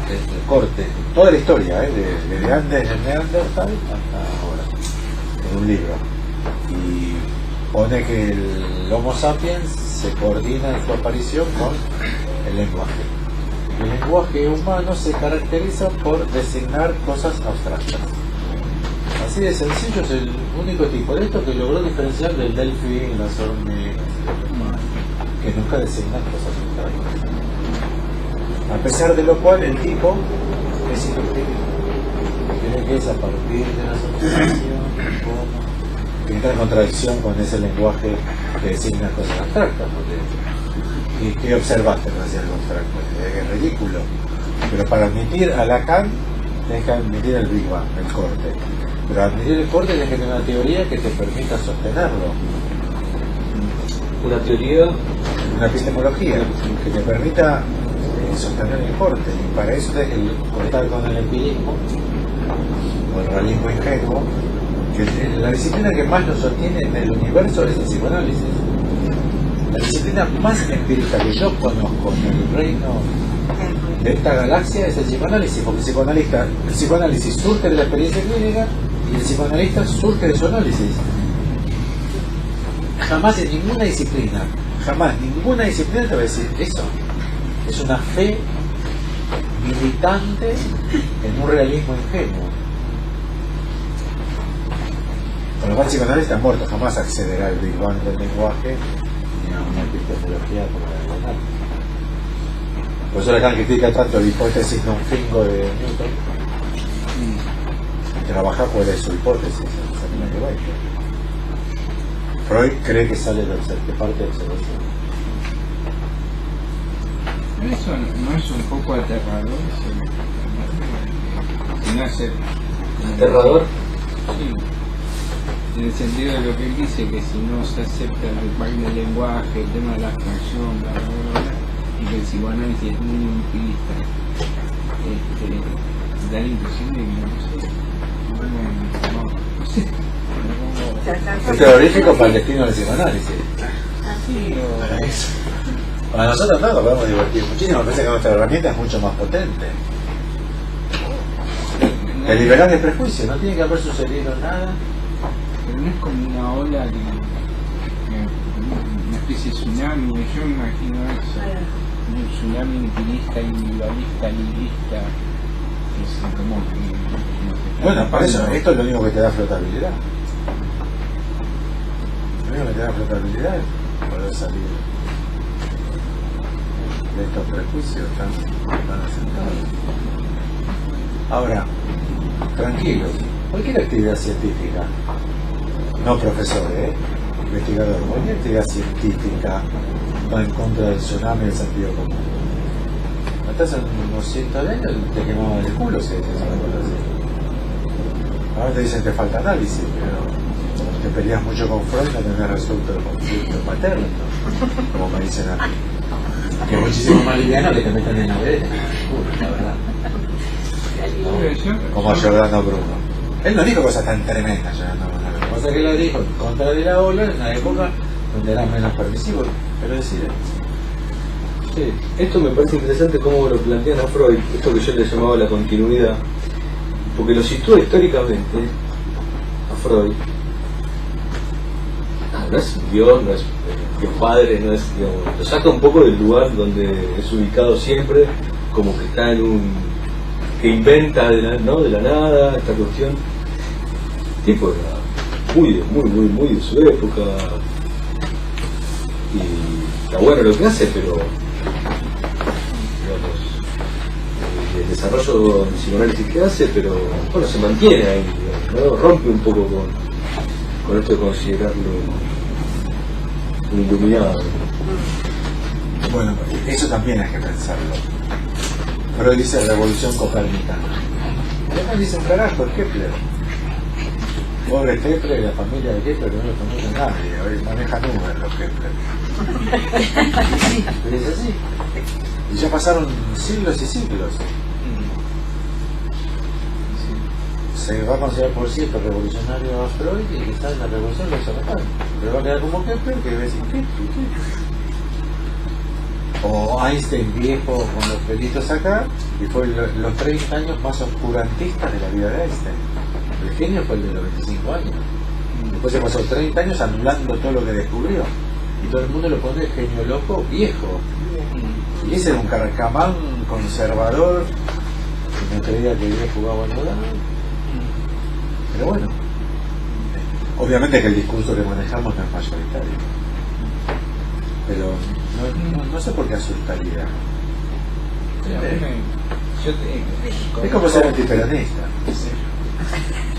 el corte, toda la historia, desde antes del Neandertal hasta ahora, en un libro. Y pone que el Homo sapiens se coordina en su aparición con el lenguaje. El lenguaje humano se caracteriza por designar cosas abstractas. Así de sencillo, es el único tipo de esto que logró diferenciar del delfín, las hormigas, que nunca designan cosas abstractas. A pesar de lo cual el tipo es indestructible. Tiene que es a partir de las observaciones, que entra en contradicción con ese lenguaje que designa cosas abstractas. ¿Y qué observaste con ese algo abstracto? Es ridículo. Pero para admitir a Lacan, tienes que admitir el Big Bang, el corte. Pero admitir el corte tienes que tener una teoría que te permita sostenerlo. Una teoría, una epistemología que te permita sostener el corte. Y para eso tienes que cortar con el empirismo o el realismo ingenuo, que la disciplina que más lo sostiene en el universo es el psicoanálisis. La disciplina más empírica que yo conozco en el reino de esta galaxia es el psicoanálisis, porque el psicoanálisis surge de la experiencia clínica y el psicoanalista surge de su análisis. Jamás en ninguna disciplina te va a decir eso. Es una fe militante en un realismo ingenuo. Con lo cual el psicoanalista está muerto, jamás accederá al Big Bang del lenguaje ni a una epistemología como la de Lacan. Por eso Lacan critica tanto la hipótesis non fingo de Newton y trabaja cuál es su hipótesis, exactamente igual. Freud cree que sale de parte de observación. Eso no es un poco aterrador, no es aterrador. Sí, en el sentido de lo que él dice, que si no se acepta el pack del lenguaje, el tema de la abstracción, bla, bla, bla, y que el psicoanálisis es muy empirista, da la impresión de que no sé. Es terrorífico para el destino del psicoanálisis. Sí, Para eso. Para nosotros no, nos podemos divertir muchísimo, me parece que nuestra herramienta es mucho más potente. El liberar el prejuicio, no tiene que haber sucedido nada. pero no es como una ola que una especie de tsunami, yo me imagino eso, un tsunami empirista, individualista, nihilista, es como que Bueno, para eso, esto es lo único que te da flotabilidad. Lo único que te da flotabilidad es poder salir de estos prejuicios tan asentados. Ahora, tranquilos, cualquier actividad científica, no profesor, investigador, cualquier actividad científica va en contra del tsunami del sentido común. Estás en unos 100 años, te quemaban el culo si decías una cosa así. Ahora te dicen que falta análisis, pero te peleas mucho con Freud, no tenés resuelto el conflicto paterno, como me dicen a mí. Que es muchísimo más liviano que te metan en la vereda, la verdad. Como Giordano Bruno. Él no dijo cosas tan tremendas, Giordano Bruno. Lo que pasa es que lo dijo en contra de la ola en una época donde era menos permisivo, pero decide. Sí, esto me parece interesante cómo lo plantean a Freud, esto que yo le llamaba la continuidad, porque lo sitúa históricamente a Freud. No es Dios, no es Dios Padre, no es, digamos, lo saca un poco del lugar donde es ubicado siempre, como que está en un, que inventa de la nada esta cuestión. El tipo era muy de su época, y está bueno lo que hace, pero digamos, el desarrollo del psicoanálisis que hace, pero bueno, se mantiene ahí, ¿no? Rompe un poco con esto de considerarlo un iluminado. Bueno, eso también hay que pensarlo. Freud dice revolución copernicana. Además dice un carajo, el Kepler. Pobre Kepler y la familia de Kepler, que no lo conoce nadie. Hoy manejan Uber los Kepler. Pero es así. Y ya pasaron siglos y siglos. Se va a considerar por cierto revolucionario a Freud y que está en la revolución lo sacaron. Pero va a quedar como Kepler que va a decir ¿qué? O Einstein viejo con los pelitos acá y fue los 30 años más oscurantistas de la vida de Einstein. El genio fue el de los 25 años. Después se pasó 30 años anulando todo lo que descubrió. Y todo el mundo lo pone genio loco viejo. Y ese era un carcamán conservador que no creía que Dios jugaba a nada. Pero bueno, obviamente que el discurso que manejamos no es mayoritario. Pero no sé por qué asustaría. Es como ser antiperonista.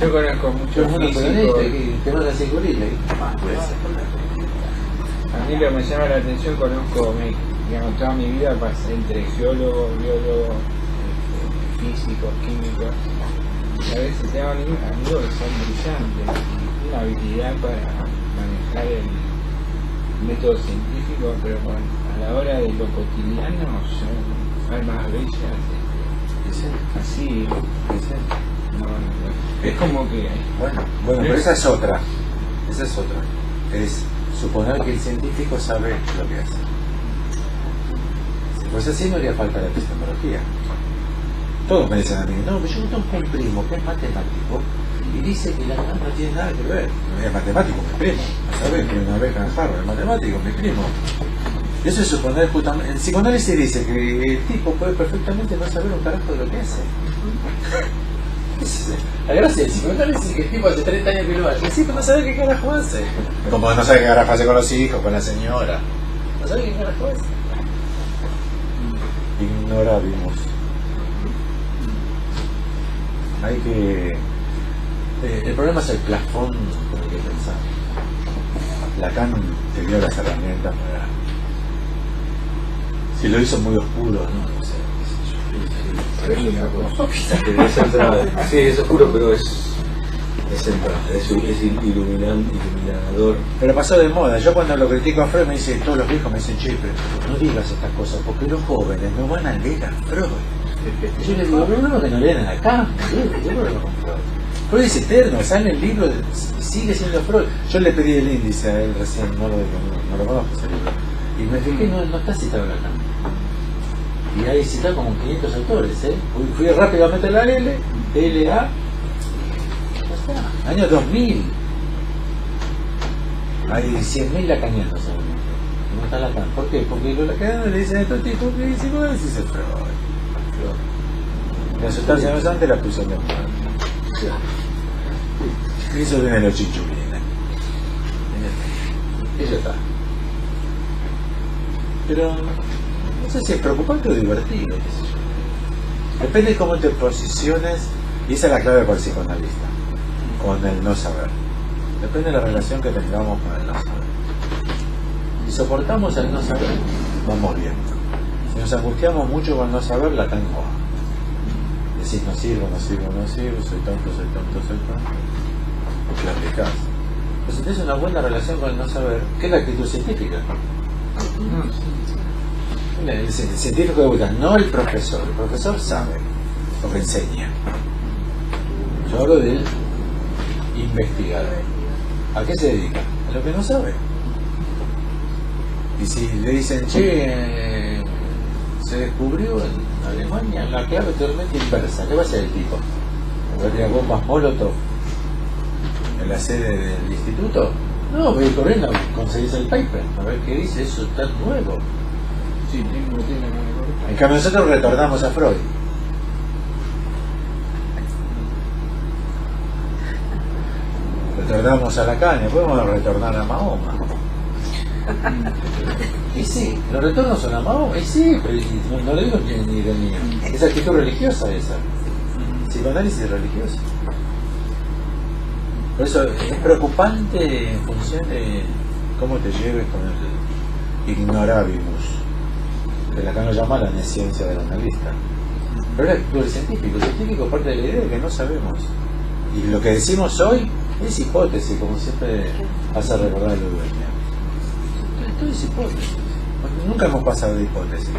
Yo conozco muchos físicos. Que van a hacer gorila. A mí lo que me llama la atención, conozco, digamos, toda mi vida pasé entre geólogos, biólogos, físicos, químicos. Y a veces tengo amigos que son brillantes, y una habilidad para manejar el método científico, pero bueno, a la hora de lo cotidiano son almas bellas, así, es como que... Bueno, pero esa es otra. Es suponer que el científico sabe lo que hace. Si fuese así no haría falta la epistemología. Todos me dicen a mí, no, pero yo tengo un primo que es matemático y dice que la no tiene nada que ver. No es matemático, mi primo. ¿Sabes que una beca en Harvard es matemático, mi primo? Y eso es suponer justamente... El psicoanálisis dice que el tipo puede perfectamente no saber un carajo de lo que hace. La gracia del psicoanálisis es que el tipo hace 30 años que lo hace. Sí, pero no sabe qué carajo hace. Como no sabe qué carajo hace con los hijos, con la señora. No sabe qué carajo hace. Ignorabimos. Hay que... el problema es el plafón con el que pensar. Lacan te dio las herramientas para... Si lo hizo muy oscuro, no sé. Sí, es oscuro, pero es central, es iluminador. Pero pasó de moda. Yo cuando lo critico a Freud me dice, todos los viejos me dicen, che, pero no digas estas cosas porque los jóvenes no van a leer a Freud. Yo le digo, no, que no lean a Lacan, Freud es eterno, sale el libro, sigue siendo Freud. Yo le pedí el índice a él recién, no lo conozco ese libro. Y me fijé, no está citado Lacan. Y hay citado como 500 autores, Fui rápidamente a la LA, no está, año 2000. Hay 100.000 lacanianos seguramente. No está Lacan. ¿Por qué? Porque los lacanianos le dicen a estos tipos que dicen, no decís Freud. La sustancia no es antes la expulsión de muerte. Y eso viene de los chinchulines. Y ya está. Pero no sé si es preocupante o divertido, qué sé yo. Depende de cómo te posiciones, y esa es la clave para el psicoanalista, con el no saber. Depende de la relación que tengamos con el no saber. Si soportamos el no saber, vamos bien. Si nos angustiamos mucho con no saber, la tengo. Decís, no sirvo, soy tonto. Porque lo aplicás. Pero si tienes una buena relación con el no saber, ¿qué es la actitud científica? El científico que busca, no el profesor. El profesor sabe lo que enseña. Yo hablo del investigador. ¿A qué se dedica? A lo que no sabe. Y si le dicen, che, se descubrió en Alemania la clave totalmente inversa, ¿qué va a hacer el tipo? ¿Va a tirar bombas Molotov en la sede del instituto? No, voy corriendo a conseguirse el paper, a ver qué dice, eso está nuevo. Sí, en cambio nosotros retornamos a Freud. Retornamos a Lacan, podemos retornar a Mahoma. Y sí, los retornos son a Mahoma, y sí, pero no le digo ni de mío. Es actitud religiosa esa. Psicoanálisis religioso. Por eso es preocupante en función de cómo te lleves con el ignorabimus, que Lacan lo llama la nesciencia del analista. Pero es el científico parte de la idea de que no sabemos. Y lo que decimos hoy es hipótesis, como siempre hace recordar el dueño. todo es hipótesis. Nunca hemos pasado de hipótesis.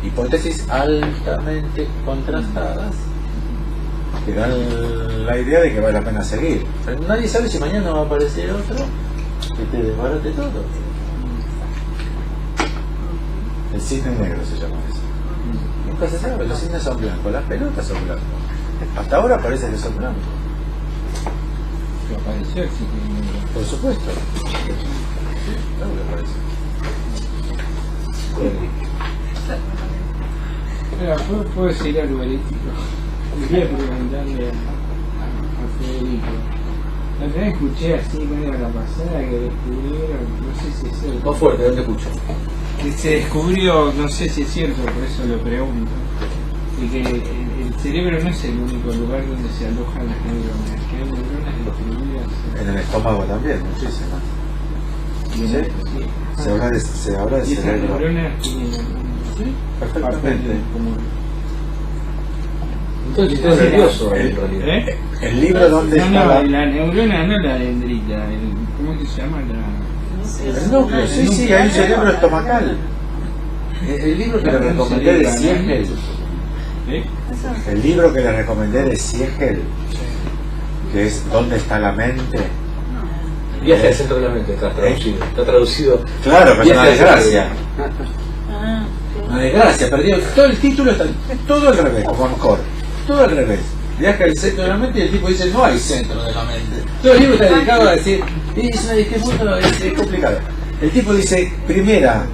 Hipótesis altamente contrastadas que dan la idea de que vale la pena seguir. Pero nadie sabe si mañana va a aparecer otro que te desbarate todo. El cisne negro se llama eso. Nunca se sabe, los cisnes son blancos, las pelotas son blancos. Hasta ahora parece que son blancos. Pero apareció el cisne negro. Por supuesto. Sí, claro que aparece. Puedo decir algo herético. Quería preguntarle a Federico. La otra vez escuché así medio la pasada que descubrieron, no sé si es cierto. Más fuerte, ¿dónde escucho? Que se descubrió, no sé si es cierto, por eso lo pregunto, y que el cerebro no es el único lugar donde se alojan las neuronas, que hay neuronas distribuidas. En el estómago también, muchísimas. Sí. Se habla de Y esas cerebro. neuronas tienen Perfectamente. Entonces estoy nervioso en realidad. ¿Eh? El libro donde No, está no, la neurona no la dendrita, ¿cómo es que se llama? el núcleo, sí, hay un cerebro estomacal. El libro que le recomendé de Siegel. ¿Eh? El libro que le recomendé de Siegel, que es ¿Dónde está la mente? Viaje al centro de la mente, está traducido. Está traducido. Claro, pero es una Viaje al centro de la desgracia. Una desgracia, perdido. Todo el título está todo al revés, como mejor. Todo al revés. Viaja al centro de la mente y el tipo dice no hay centro de la mente. Todo el libro está dedicado a decir, es complicado. El tipo dice, primera,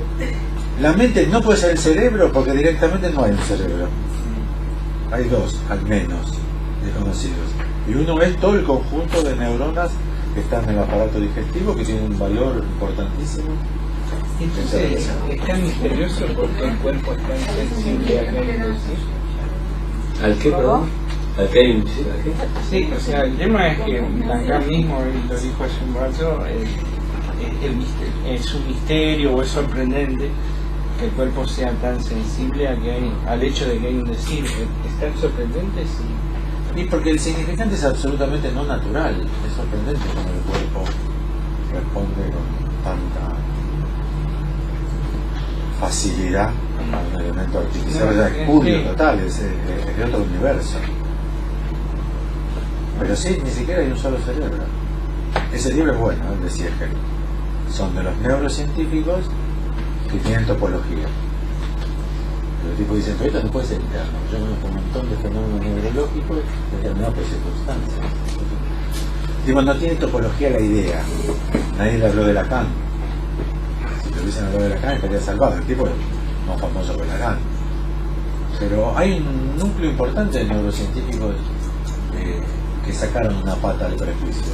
la mente no puede ser el cerebro porque directamente no hay un cerebro. Hay dos, al menos, desconocidos. Y uno es todo el conjunto de neuronas que están en el aparato digestivo, que tiene un valor importantísimo. Entonces, es tan misterioso porque el cuerpo es tan sensible a que hay que decir. ¿Al qué, perdón? ¿Al qué hay un Sí, o sea, el tema es que Lacan mismo lo dijo hace un rato, es un misterio o es sorprendente que el cuerpo sea tan sensible a que al hecho de que hay un decir. ¿Es tan sorprendente? Sí. Y porque el significante es absolutamente no natural. Es sorprendente cómo el cuerpo responde con tanta facilidad a un elemento artificial. Es espurio total, es de otro universo. Pero sí, ni siquiera hay un solo cerebro. Ese libro es bueno, el de Siegel. Son de los neurocientíficos que tienen topología. Los tipos dicen, pero esto no puede ser interno. Yo conozco un montón de fenómenos neurológicos determinados por circunstancias. Digo, no tiene topología la idea. Nadie le habló de Lacan. Si le hubiesen hablado de Lacan estaría salvado. El tipo es más famoso que Lacan. Pero hay un núcleo importante de neurocientíficos que sacaron una pata al prejuicio.